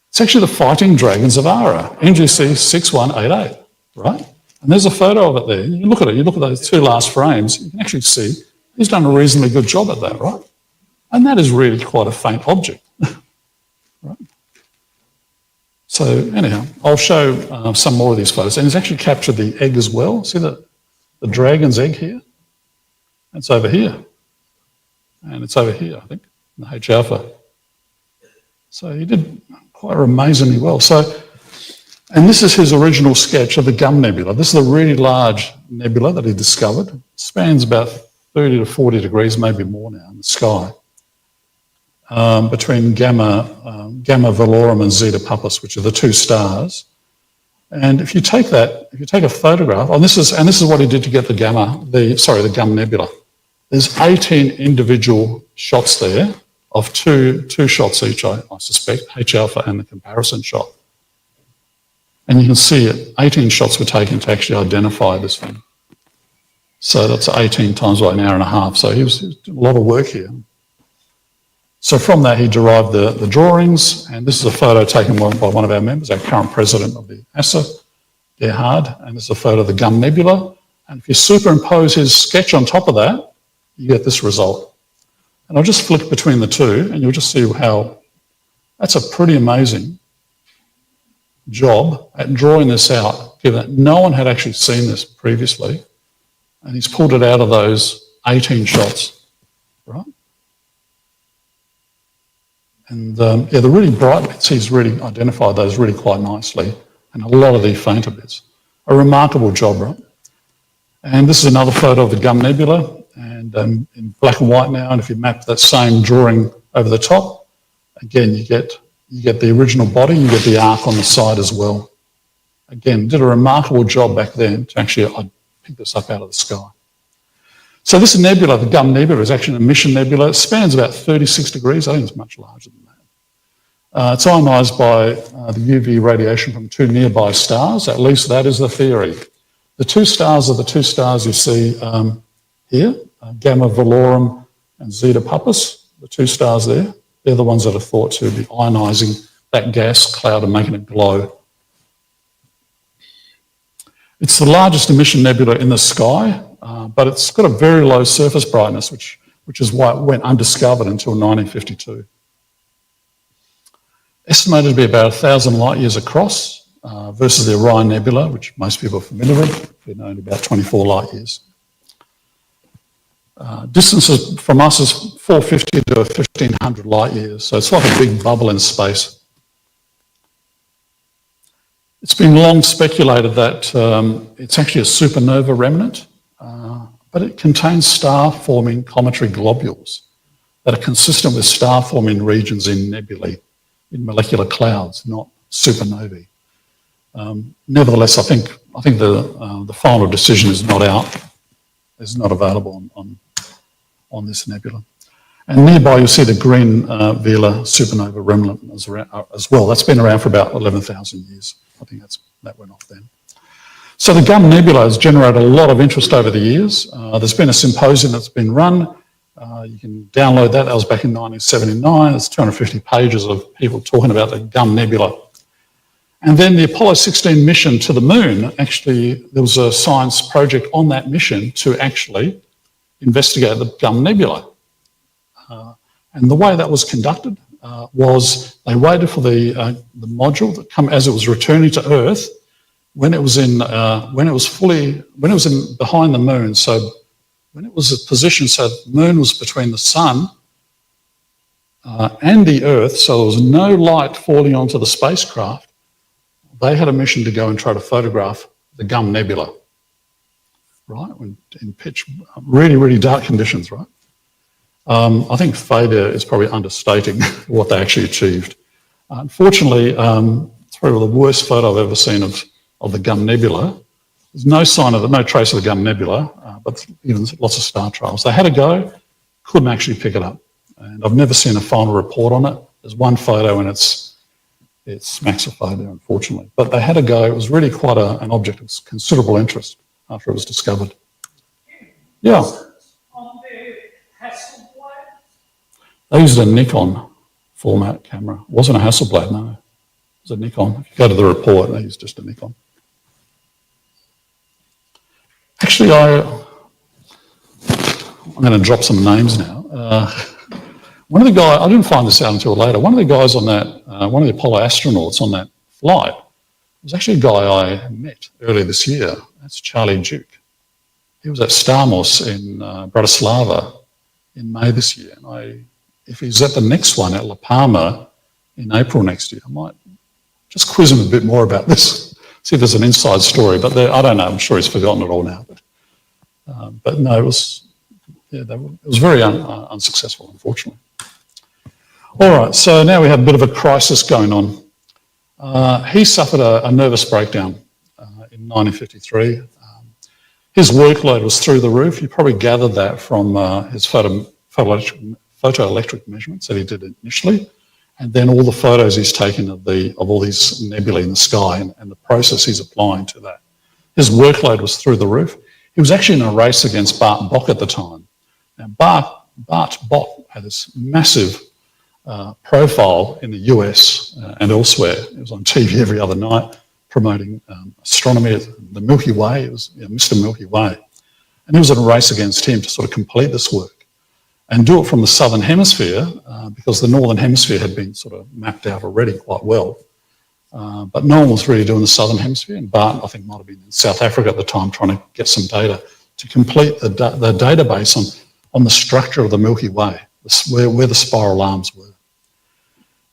It's actually the Fighting Dragons of Ara, NGC 6188, right? And there's a photo of it there. You look at it, you look at those 2 last frames, you can actually see he's done a reasonably good job at that, right? And that is really quite a faint object, right? So anyhow, I'll show some more of these photos. And he's actually captured the egg as well. See the dragon's egg here? It's over here. And it's over here, I think, in the H alpha. So he did quite amazingly well. And this is his original sketch of the Gum Nebula. This is a really large nebula that he discovered. It spans about 30 to 40 degrees, maybe more now, in the sky, between Gamma Velorum and Zeta Puppis, which are the 2 stars. And if you take a photograph, and this is what he did to get the Gum Nebula. There's 18 individual shots there of two shots each, I suspect, H alpha and the comparison shot. And you can see it, 18 shots were taken to actually identify this thing. So that's 18 times by an hour and a half. So he was doing a lot of work here. So from that, he derived the drawings. And this is a photo taken by one of our members, our current president of the ASA, Gerhard. And this is a photo of the Gum Nebula. And if you superimpose his sketch on top of that, you get this result. And I'll just flick between the 2, and you'll just see how that's a pretty amazing job at drawing this out, given that no one had actually seen this previously, and he's pulled it out of those 18 shots, right? And the really bright bits, he's really identified those really quite nicely, and a lot of the fainter bits. A remarkable job, right? And this is another photo of the Gum Nebula, and in black and white now, and if you map that same drawing over the top, again, you You get the original body, you get the arc on the side as well. Again, did a remarkable job back then to actually pick this up out of the sky. So this nebula, the Gum Nebula, is actually an emission nebula. It spans about 36 degrees. I think it's much larger than that. It's ionised by the UV radiation from two nearby stars. At least that is the theory. The two stars are the two stars you see here, Gamma Velorum and Zeta Puppis, the two stars there. They're the ones that are thought to be ionising that gas cloud and making it glow. It's the largest emission nebula in the sky, but it's got a very low surface brightness, which is why it went undiscovered until 1952. Estimated to be about 1,000 light years across versus the Orion Nebula, which most people are familiar with, we're known about 24 light years. Distances from us is 450 to 1,500 light years, so it's like a big bubble in space. It's been long speculated that it's actually a supernova remnant, but it contains star-forming cometary globules that are consistent with star-forming regions in nebulae, in molecular clouds, not supernovae. Nevertheless, I think the final decision is not out, is not available on this nebula. And nearby you'll see the green Vela supernova remnant as well. That's been around for about 11,000 years. I think that went off then. So the Gum Nebula has generated a lot of interest over the years. There's been a symposium that's been run. You can download that. That was back in 1979. It's 250 pages of people talking about the Gum Nebula. And then the Apollo 16 mission to the moon, actually, there was a science project on that mission to actually investigate the Gum Nebula. And the way that was conducted was they waited for the module to come as it was returning to Earth when it was behind the moon. So when it was positioned, so the moon was between the sun and the Earth, so there was no light falling onto the spacecraft. They had a mission to go and try to photograph the Gum Nebula, right? In pitch, really, really dark conditions, right? I think failure is probably understating what they actually achieved. Unfortunately, it's probably the worst photo I've ever seen of the Gum Nebula. There's no sign of it, no trace of the Gum Nebula, but even lots of star trails. They had a go, couldn't actually pick it up. And I've never seen a final report on it. There's one photo and it smacks of failure, unfortunately. But they had a go. It was really quite an object of considerable interest after it was discovered. Yeah. They used a Nikon format camera. It wasn't a Hasselblad, no. It was a Nikon. If you go to the report, they used just a Nikon. Actually, I'm going to drop some names now. One of the guys, I didn't find this out until later, one of the guys on that, one of the Apollo astronauts on that flight was actually a guy I met earlier this year. That's Charlie Duke. He was at Stamos in Bratislava in May this year. And if he's at the next one at La Palma in April next year, I might just quiz him a bit more about this, see if there's an inside story. But I don't know, I'm sure he's forgotten it all now. But no, it was very unsuccessful, unfortunately. All right, so now we have a bit of a crisis going on. He suffered a nervous breakdown in 1953. His workload was through the roof. You probably gathered that from his photoelectric measurements that he did initially, and then all the photos he's taken of all these nebulae in the sky and the process he's applying to that. His workload was through the roof. He was actually in a race against Bart Bok at the time. Now, Bart Bok had this massive profile in the US and elsewhere. It was on TV every other night promoting astronomy, the Milky Way. It was Mr. Milky Way. And he was in a race against him to sort of complete this work and do it from the southern hemisphere because the northern hemisphere had been sort of mapped out already quite well. But no one was really doing the southern hemisphere, and Bart, I think, might have been in South Africa at the time trying to get some data to complete the database on the structure of the Milky Way, where the spiral arms were.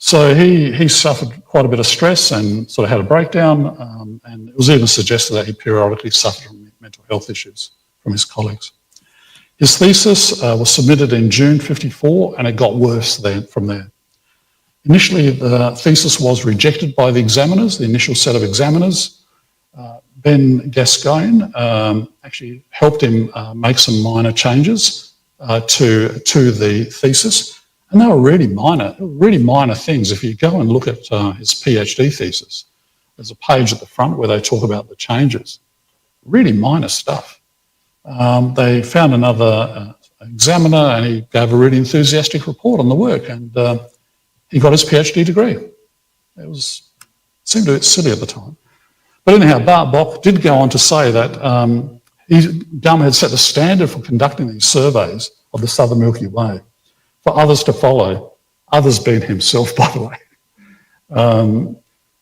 So he suffered quite a bit of stress and sort of had a breakdown, and it was even suggested that he periodically suffered from mental health issues from his colleagues. His thesis was submitted in June '54, and it got worse from there. Initially, the thesis was rejected by the examiners, the initial set of examiners. Ben Gascoigne actually helped him make some minor changes to the thesis, and they were really minor things. If you go and look at his PhD thesis, there's a page at the front where they talk about the changes. Really minor stuff. They found another examiner, and he gave a really enthusiastic report on the work, and he got his PhD degree. It seemed a bit silly at the time. But anyhow, Bart Bok did go on to say that Gum had set the standard for conducting these surveys of the southern Milky Way for others to follow, others being himself, by the way.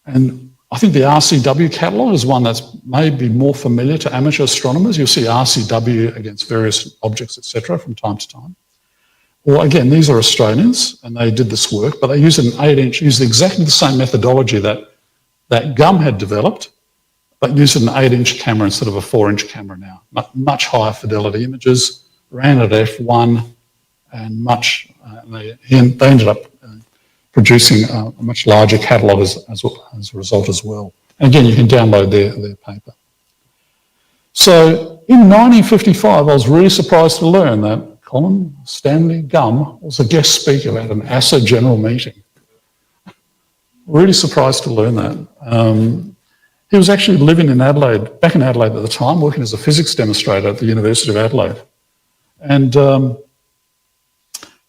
And I think the RCW catalogue is one that's maybe more familiar to amateur astronomers. You'll see RCW against various objects, etc., from time to time. Well, again, these are Australians, and they did this work, but they used an 8-inch, used exactly the same methodology that Gum had developed, but used an 8-inch camera instead of a 4-inch camera now. Much higher fidelity images, ran at f1, and they ended up producing a much larger catalogue as a result as well. And again, you can download their paper. So in 1955, I was really surprised to learn that Colin Stanley Gum was a guest speaker at an ASA general meeting. Really surprised to learn that. He was actually living in Adelaide, back in Adelaide at the time, working as a physics demonstrator at the University of Adelaide. And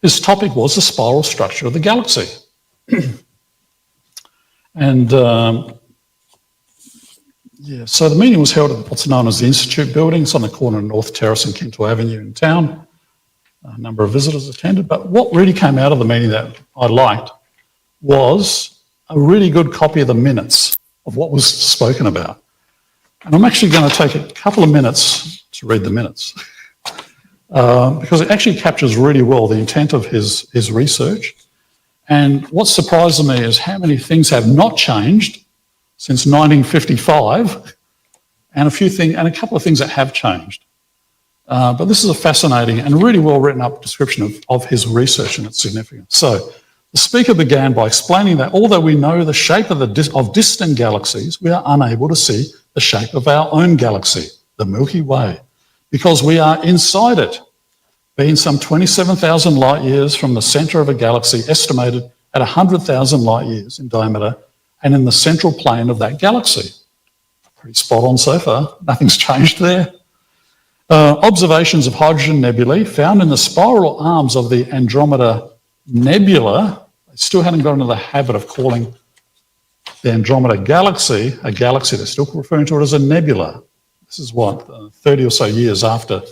his topic was the spiral structure of the galaxy. And so the meeting was held at what's known as the Institute building. It's on the corner of North Terrace and Kinto Avenue in town. A number of visitors attended, but what really came out of the meeting that I liked was a really good copy of the minutes of what was spoken about. And I'm actually going to take a couple of minutes to read the minutes because it actually captures really well the intent of his research. And what surprises me is how many things have not changed since 1955 and a couple of things that have changed. But this is a fascinating and really well written up description of his research and its significance. So the speaker began by explaining that although we know the shape of distant galaxies, we are unable to see the shape of our own galaxy, the Milky Way, because we are inside it, being some 27,000 light years from the centre of a galaxy estimated at 100,000 light years in diameter and in the central plane of that galaxy. Pretty spot on so far. Nothing's changed there. Observations of hydrogen nebulae found in the spiral arms of the Andromeda Nebula. They still hadn't got into the habit of calling the Andromeda Galaxy a galaxy. They're still referring to it as a nebula. This is what, 30 or so years after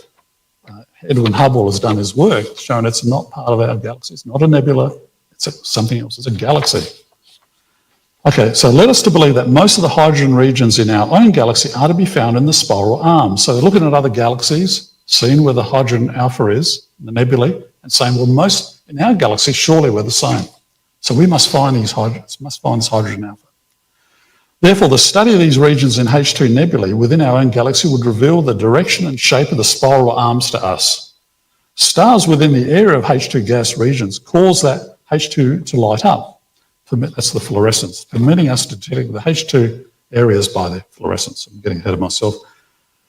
Edwin Hubble has done his work, showing it's not part of our galaxy. It's not a nebula. It's something else. It's a galaxy. Okay, so led us to believe that most of the hydrogen regions in our own galaxy are to be found in the spiral arms. So looking at other galaxies, seeing where the hydrogen alpha is, the nebulae, and saying, well, most in our galaxy, surely we're the same. So we must find this hydrogen alpha. Therefore, the study of these regions in H2 nebulae within our own galaxy would reveal the direction and shape of the spiral arms to us. Stars within the area of H2 gas regions cause that H2 to light up. That's the fluorescence, permitting us to detect the H2 areas by their fluorescence. I'm getting ahead of myself.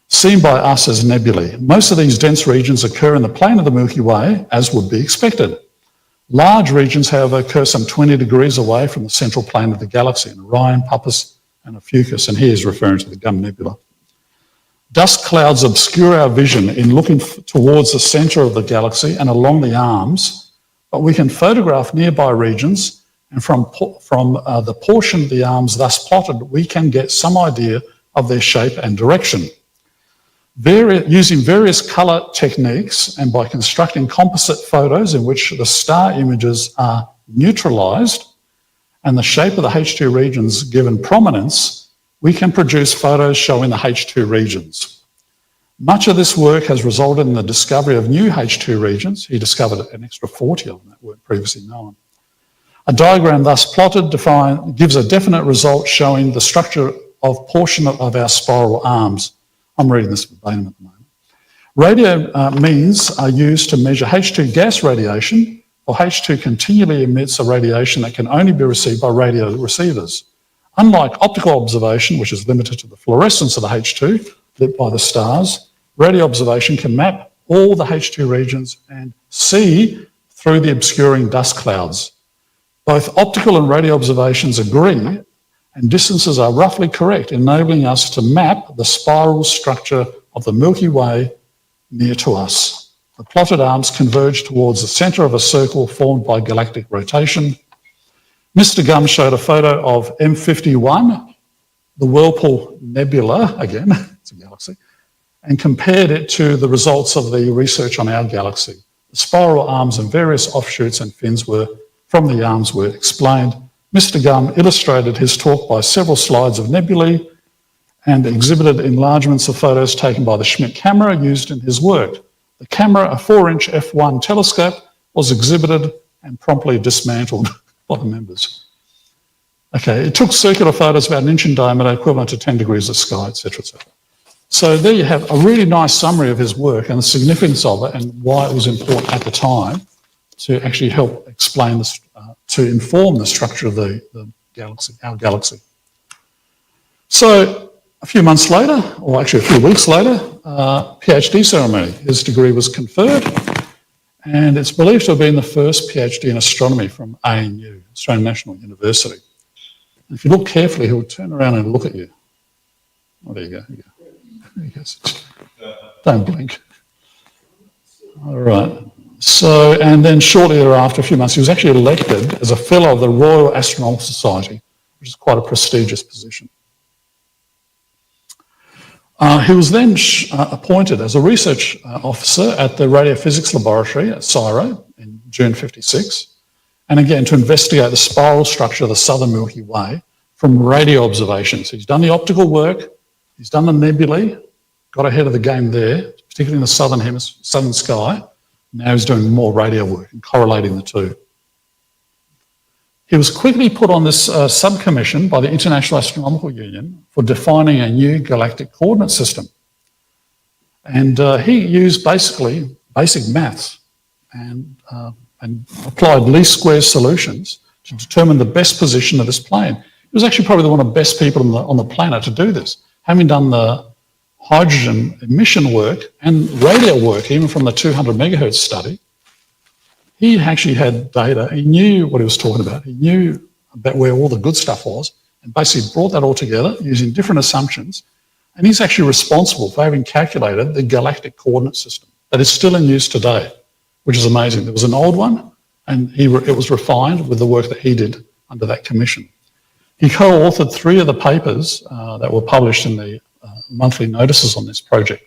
Seen by us as nebulae. Most of these dense regions occur in the plane of the Milky Way, as would be expected. Large regions, however, occur some 20 degrees away from the central plane of the galaxy, in Orion, Puppis, and Ophiuchus, and here he's referring to the Gum Nebula. Dust clouds obscure our vision in looking towards the centre of the galaxy and along the arms, but we can photograph nearby regions, and from the portion of the arms thus plotted, we can get some idea of their shape and direction. Using various colour techniques and by constructing composite photos in which the star images are neutralised and the shape of the H2 regions given prominence, we can produce photos showing the H2 regions. Much of this work has resulted in the discovery of new H2 regions. He discovered an extra 40 of them that weren't previously known. A diagram thus plotted gives a definite result showing the structure of portion of our spiral arms. I'm reading this verbatim at the moment. Radio means are used to measure H2 gas radiation for H2 continually emits a radiation that can only be received by radio receivers. Unlike optical observation, which is limited to the fluorescence of the H2 lit by the stars, radio observation can map all the H2 regions and see through the obscuring dust clouds. Both optical and radio observations agree, and distances are roughly correct, enabling us to map the spiral structure of the Milky Way near to us. The plotted arms converge towards the centre of a circle formed by galactic rotation. Mr. Gum showed a photo of M51, the Whirlpool Nebula, again, it's a galaxy, and compared it to the results of the research on our galaxy. The spiral arms and various offshoots and fins from the arms were explained. Mr. Gum illustrated his talk by several slides of nebulae and exhibited enlargements of photos taken by the Schmidt camera used in his work. The camera, a 4-inch f1 telescope, was exhibited and promptly dismantled by the members. Okay, it took circular photos about 1 inch in diameter, equivalent to 10 degrees of sky, etc., etc. So there you have a really nice summary of his work and the significance of it and why it was important at the time to actually help explain this, to inform the structure of the galaxy, our galaxy. So a few months later, or actually a few weeks later, PhD ceremony. His degree was conferred, and it's believed to have been the first PhD in astronomy from ANU, Australian National University. And if you look carefully, he'll turn around and look at you. Oh, there you go. There you go. Don't blink. All right. So, and then shortly thereafter, a few months, he was actually elected as a fellow of the Royal Astronomical Society, which is quite a prestigious position. He was then appointed as a research officer at the Radiophysics Laboratory at CSIRO in June '56, and again to investigate the spiral structure of the southern Milky Way from radio observations. He's done the optical work, he's done the nebulae, got ahead of the game there, particularly in the southern sky. Now he's doing more radio work and correlating the two. He was quickly put on this subcommission by the International Astronomical Union for defining a new galactic coordinate system. And he used basically basic maths and applied least square solutions to determine the best position of this plane. He was actually probably one of the best people on the planet to do this, having done the hydrogen emission work and radio work, even from the 200 megahertz study. He actually had data, he knew what he was talking about, he knew about where all the good stuff was, and basically brought that all together using different assumptions, and he's actually responsible for having calculated the galactic coordinate system that is still in use today, which is amazing. There was an old one, and it was refined with the work that he did under that commission. He co-authored 3 of the papers that were published in the monthly notices on this project.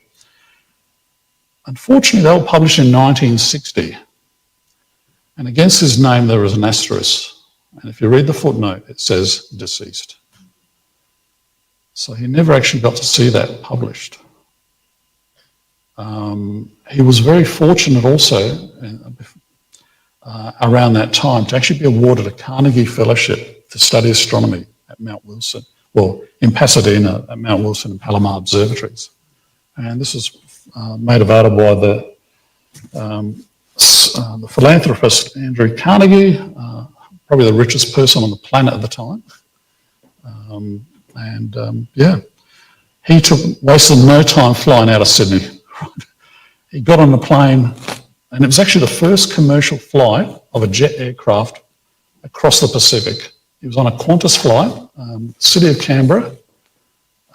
Unfortunately, they were published in 1960. And against his name, there is an asterisk. And if you read the footnote, it says deceased. So he never actually got to see that published. He was very fortunate also around that time to actually be awarded a Carnegie Fellowship to study astronomy at Mount Wilson, well, in Pasadena at Mount Wilson and Palomar Observatories. And this was made available by the philanthropist Andrew Carnegie, probably the richest person on the planet at the time. Yeah, he wasted no time flying out of Sydney. He got on a plane, and it was actually the first commercial flight of a jet aircraft across the Pacific. He was on a Qantas flight, city of Canberra,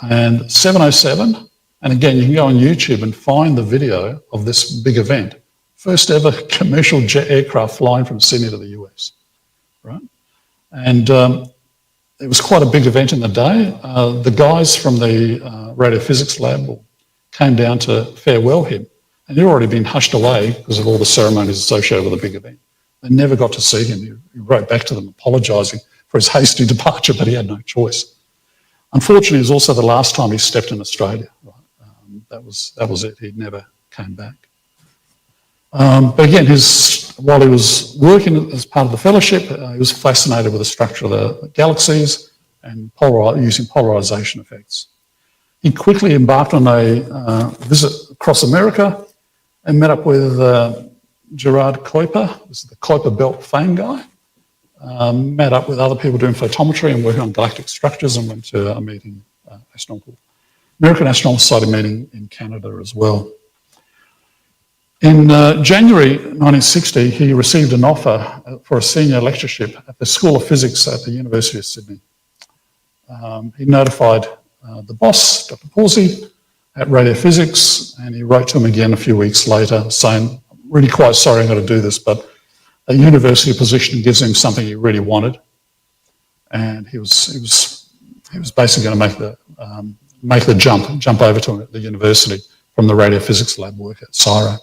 and 707. And again, you can go on YouTube and find the video of this big event. First ever commercial jet aircraft flying from Sydney to the US, right? And it was quite a big event in the day. The guys from the radiophysics lab came down to farewell him, and he'd already been hushed away because of all the ceremonies associated with the big event. They never got to see him. He wrote back to them apologising for his hasty departure, but he had no choice. Unfortunately, it was also the last time he stepped in Australia. Right? That was it. He never came back. But again, while he was working as part of the fellowship, he was fascinated with the structure of the galaxies and using polarization effects. He quickly embarked on a visit across America and met up with Gerard Kuiper, this is the Kuiper Belt fame guy, met up with other people doing photometry and working on galactic structures and went to a meeting, American Astronomical Society meeting in Canada as well. In January 1960, he received an offer for a senior lectureship at the School of Physics at the University of Sydney. He notified the boss, Dr. Pawsey, at Radio Physics, and he wrote to him again a few weeks later saying, "I'm really quite sorry I'm going to do this, but a university position gives him something he really wanted." And he was basically going to make the jump over to the university from the radio physics lab work at CSIRO.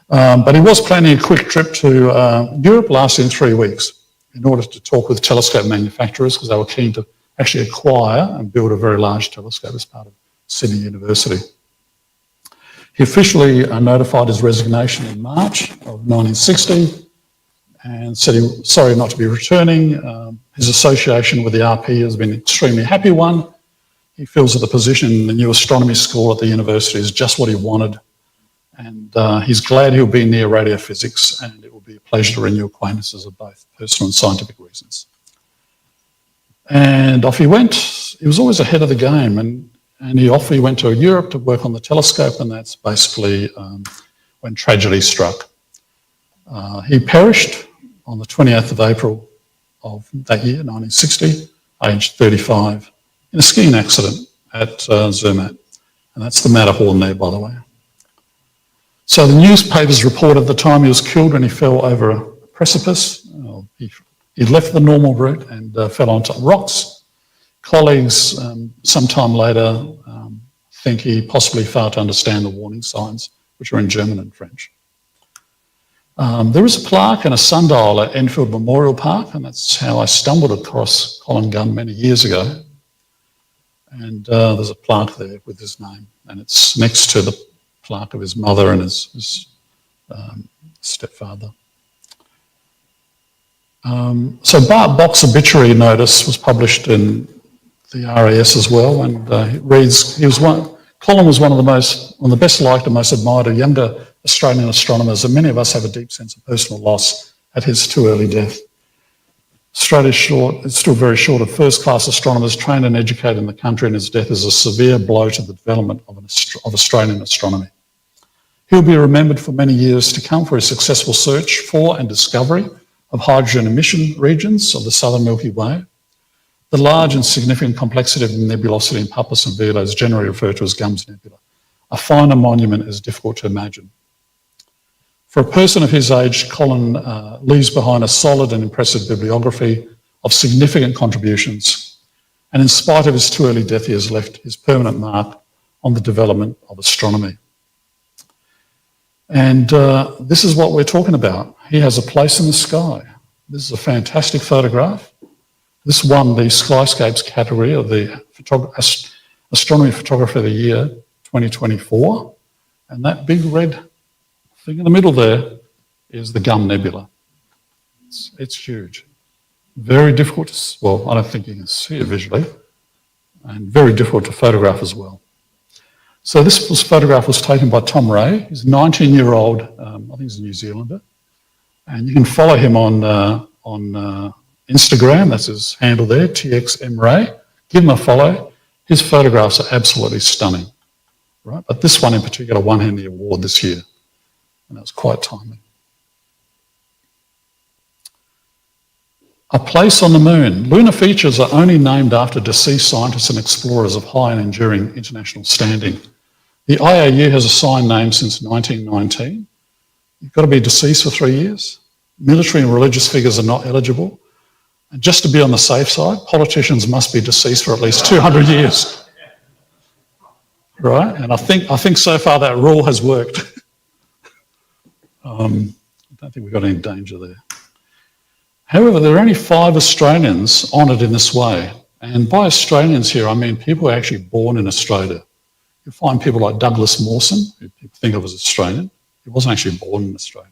But he was planning a quick trip to Europe lasting 3 weeks in order to talk with telescope manufacturers because they were keen to actually acquire and build a very large telescope as part of Sydney University. He officially notified his resignation in March of 1960 and said he was sorry not to be returning. His association with the RP has been an extremely happy one. He feels that the position in the new astronomy school at the university is just what he wanted. And he's glad he'll be near radio physics, and it will be a pleasure to renew acquaintances of both personal and scientific reasons. And off he went. He was always ahead of the game, and he went to Europe to work on the telescope, and that's basically when tragedy struck. He perished on the 28th of April of that year, 1960, aged 35, in a skiing accident at Zermatt. And that's the Matterhorn there, by the way. So the newspapers reported at the time he was killed when he fell over a precipice. He left the normal route and fell onto rocks. Colleagues sometime later think he possibly failed to understand the warning signs, which are in German and French. There is a plaque and a sundial at Enfield Memorial Park, and that's how I stumbled across Colin Gunn many years ago. And there's a plaque there with his name, and it's next to the plaque of his mother and his stepfather. So Bart Bock's obituary notice was published in the RAS as well, and it reads, Colin was one of the best liked and most admired of younger Australian astronomers, and many of us have a deep sense of personal loss at his too early death. Australia's still very short of first-class astronomers trained and educated in the country, and his death is a severe blow to the development of Australian astronomy. He'll be remembered for many years to come for his successful search for and discovery of hydrogen emission regions of the southern Milky Way. The large and significant complexity of nebulosity in Puppis and Vela is generally referred to as Gums Nebula. A finer monument is difficult to imagine. For a person of his age, Colin leaves behind a solid and impressive bibliography of significant contributions. And in spite of his too early death, he has left his permanent mark on the development of astronomy. And this is what we're talking about. He has a place in the sky. This is a fantastic photograph. This won the Skyscapes category of the Astronomy Photographer of the Year 2024. And that big red thing in the middle there is the Gum Nebula. It's huge. Very difficult to, well, I don't think you can see it visually, and very difficult to photograph as well. So this photograph was taken by Tom Ray. He's a 19-year-old, I think he's a New Zealander, and you can follow him on Instagram. That's his handle there, TXMRay. Give him a follow. His photographs are absolutely stunning, right? But this one in particular won him the award this year, and that was quite timely. A place on the moon. Lunar features are only named after deceased scientists and explorers of high and enduring international standing. The IAU has assigned names since 1919. You've got to be deceased for 3 years. Military and religious figures are not eligible. And just to be on the safe side, politicians must be deceased for at least 200 years. Right? And I think so far that rule has worked. I don't think we've got any danger there. However, there are only 5 Australians honoured in this way. And by Australians here, I mean people who are actually born in Australia. You'll find people like Douglas Mawson, who people think of as Australian. He wasn't actually born in Australia.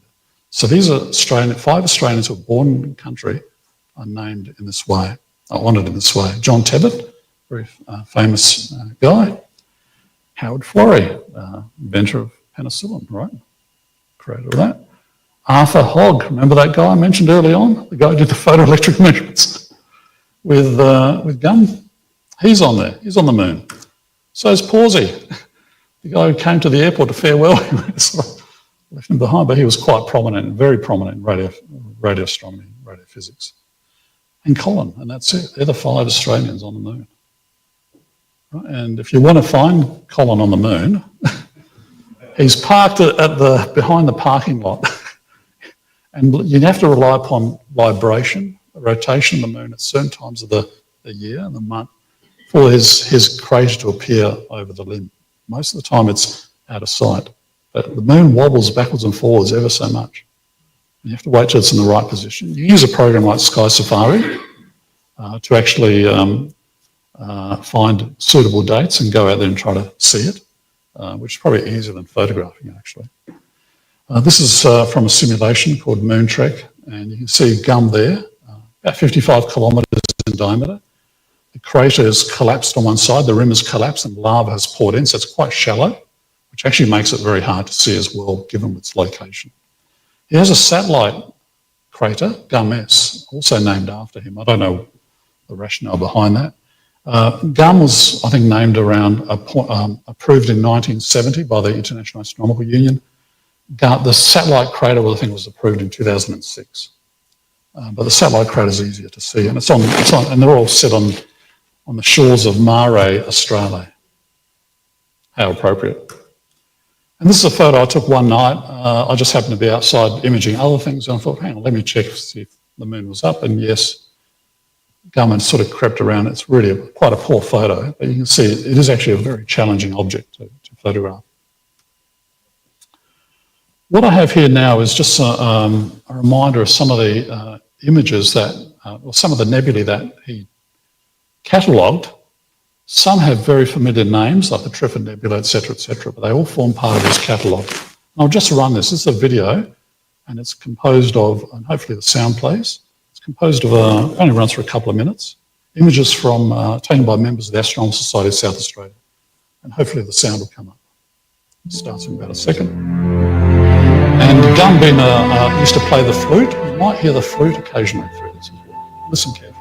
So these are 5 Australians who were born in the country are named in this way, are honoured in this way. John Tebbit, very famous guy. Howard Florey, inventor of penicillin, right? Creator of that. Arthur Hogg, remember that guy I mentioned early on? The guy who did the photoelectric measurements with Gum? He's on there. He's on the moon. So is Pawsey, the guy who came to the airport to farewell. Left him behind, but he was quite prominent, very prominent in radio astronomy, radio physics. And Colin, and that's it. They're the 5 Australians on the moon. Right? And if you want to find Colin on the moon, he's parked behind the parking lot. And you have to rely upon vibration, the rotation of the moon at certain times of the year and the month for his crater to appear over the limb. Most of the time it's out of sight. But the moon wobbles backwards and forwards ever so much. You have to wait till it's in the right position. You use a program like Sky Safari to actually find suitable dates and go out there and try to see it, which is probably easier than photographing it, actually. This is from a simulation called Moon Trek, and you can see Gum there, about 55 kilometres in diameter. The crater has collapsed on one side, the rim has collapsed and lava has poured in, so it's quite shallow, which actually makes it very hard to see as well, given its location. He has a satellite crater, Gum S, also named after him. I don't know the rationale behind that. Gum was, I think, named around, approved in 1970 by the International Astronomical Union. The satellite crater, I think, was approved in 2006. But the satellite crater is easier to see, and and they're all set on the shores of Mare, Australia. How appropriate. And this is a photo I took one night. I just happened to be outside imaging other things, and I thought, hang on, let me check to see if the moon was up. And yes, Gum had sort of crept around. It's really quite a poor photo, but you can see it is actually a very challenging object to photograph. What I have here now is just a reminder of some of the images or some of the nebulae that he catalogued. Some have very familiar names, like the Trifid Nebula, etc., but they all form part of his catalogue. I'll just run this. This is a video, and it's composed of, and hopefully the sound plays, it's composed of, only runs for a couple of minutes, images from taken by members of the Astronomical Society of South Australia. And hopefully the sound will come up. It starts in about a second. And Gum used to play the flute. You might hear the flute occasionally through this as well. Listen carefully.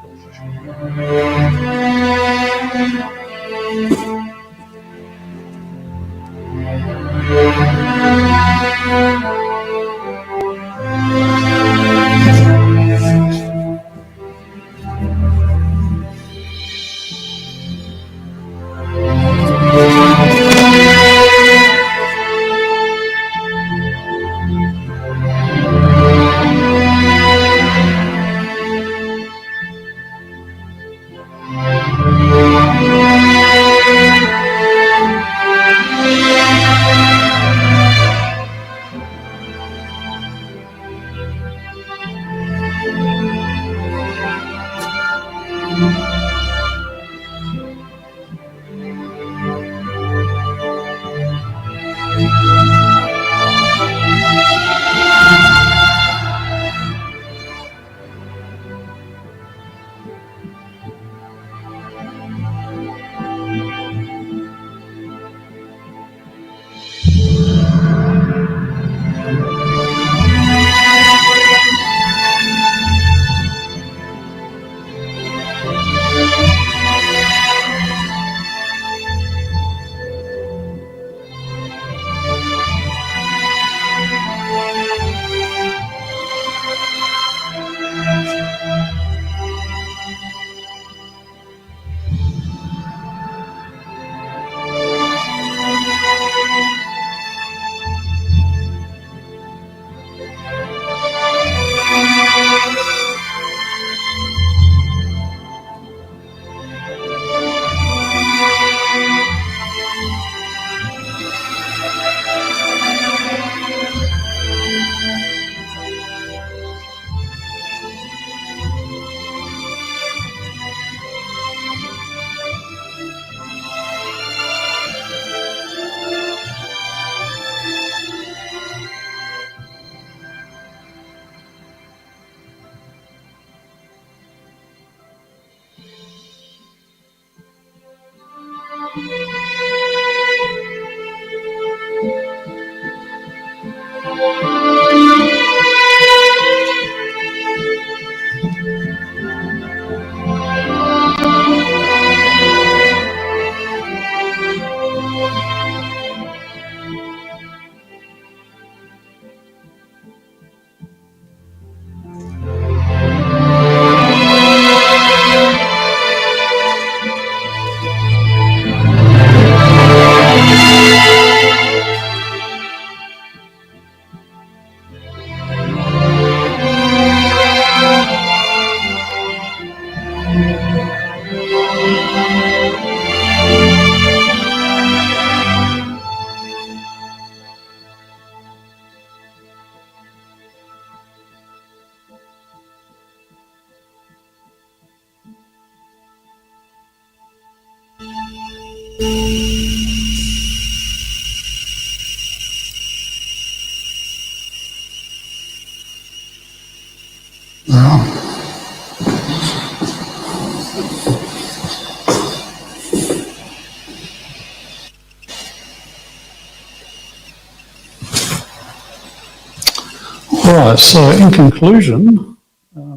All right, so in conclusion,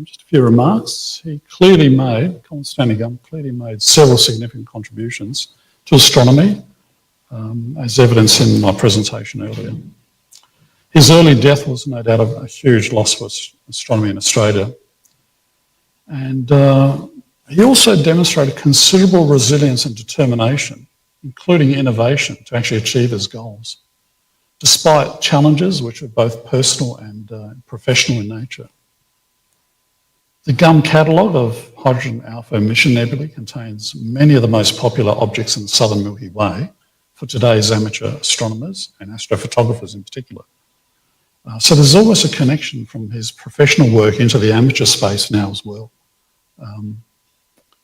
just a few remarks. Colin Stanley Gum clearly made several significant contributions to astronomy, as evidenced in my presentation earlier. His early death was no doubt a huge loss for astronomy in Australia. And he also demonstrated considerable resilience and determination, including innovation, to actually achieve his goals, despite challenges which were both personal and professional in nature. The GUM catalogue of hydrogen alpha emission nebulae contains many of the most popular objects in the southern Milky Way for today's amateur astronomers and astrophotographers in particular. So there's almost a connection from his professional work into the amateur space now as well,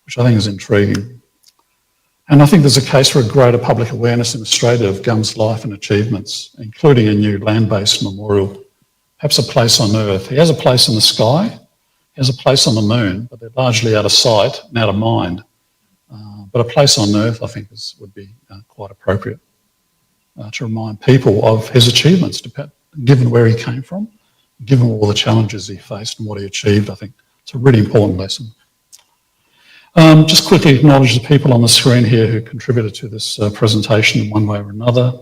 which I think is intriguing. And I think there's a case for a greater public awareness in Australia of GUM's life and achievements, including a new land-based memorial, perhaps a place on Earth. He has a place in the sky, he has a place on the moon, but they're largely out of sight and out of mind. But a place on Earth, I think, would be quite appropriate to remind people of his achievements, given where he came from, given all the challenges he faced and what he achieved. I think it's a really important lesson. Just quickly acknowledge the people on the screen here who contributed to this presentation in one way or another.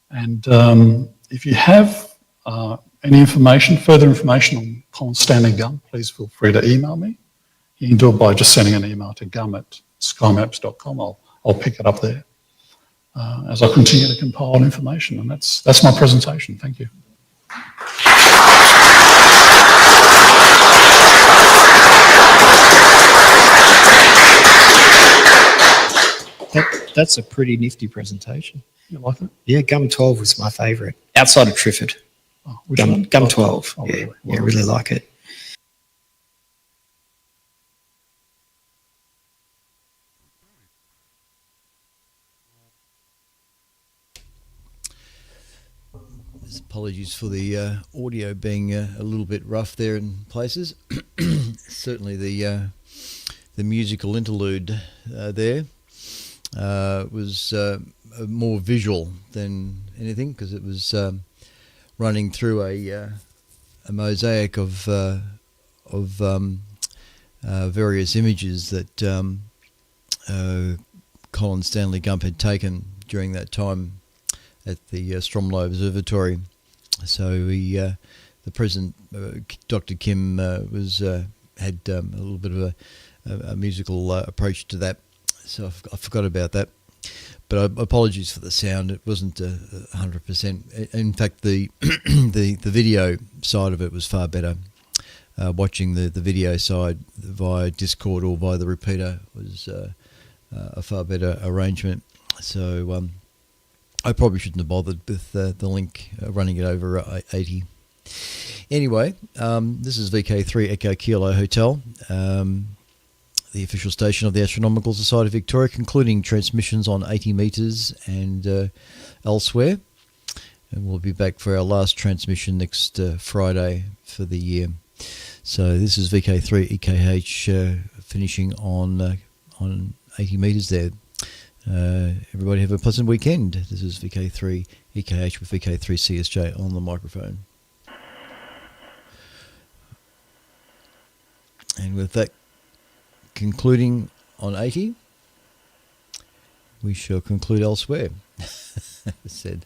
And if you have any further information on Colin Stanley Gum, please feel free to email me. You can do it by just sending an email to gum@skymaps.com. I'll pick it up there as I continue to compile information. And that's my presentation. Thank you. That's a pretty nifty presentation. You like it? Yeah, Gum 12 was my favourite, outside of Triffid. Oh, which one? Gum 12. Oh, yeah, really? yeah, I really like it. Apologies for the audio being a little bit rough there in places. Certainly the musical interlude there was more visual than anything, because it was running through a mosaic of various images that Colin Stanley Gump had taken during that time at the Astronomical Observatory. So the president, Dr. Kim, had a little bit of a musical approach to that. So I forgot about that. But apologies for the sound. It wasn't 100%. In fact, the the video side of it was far better. Watching the video side via Discord or via the repeater was a far better arrangement. So I probably shouldn't have bothered with the link running it over 80. Anyway, this is VK3 Echo Kilo Hotel, the official station of the Astronomical Society of Victoria, concluding transmissions on 80 metres and elsewhere. And we'll be back for our last transmission next Friday for the year. So this is VK3 EKH finishing on 80 metres there. Everybody have a pleasant weekend. This is VK3 EKH with VK3 CSJ on the microphone. And with that concluding on 80, we shall conclude elsewhere. As said,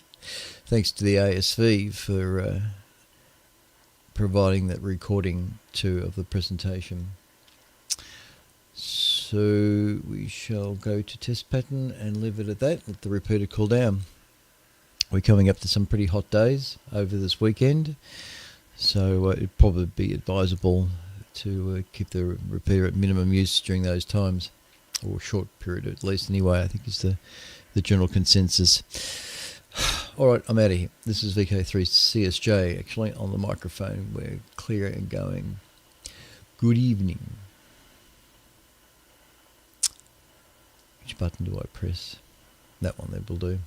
thanks to the ASV for providing that recording too of the presentation. So we shall go to test pattern and leave it at that. Let the repeater cool down. We're coming up to some pretty hot days over this weekend, so it'd probably be advisable to keep the repeater at minimum use during those times, or a short period at least anyway, I think is the general consensus. All right, I'm out of here. This is VK3CSJ, actually on the microphone. We're clear and going. Good evening. Which button do I press? That one there will do.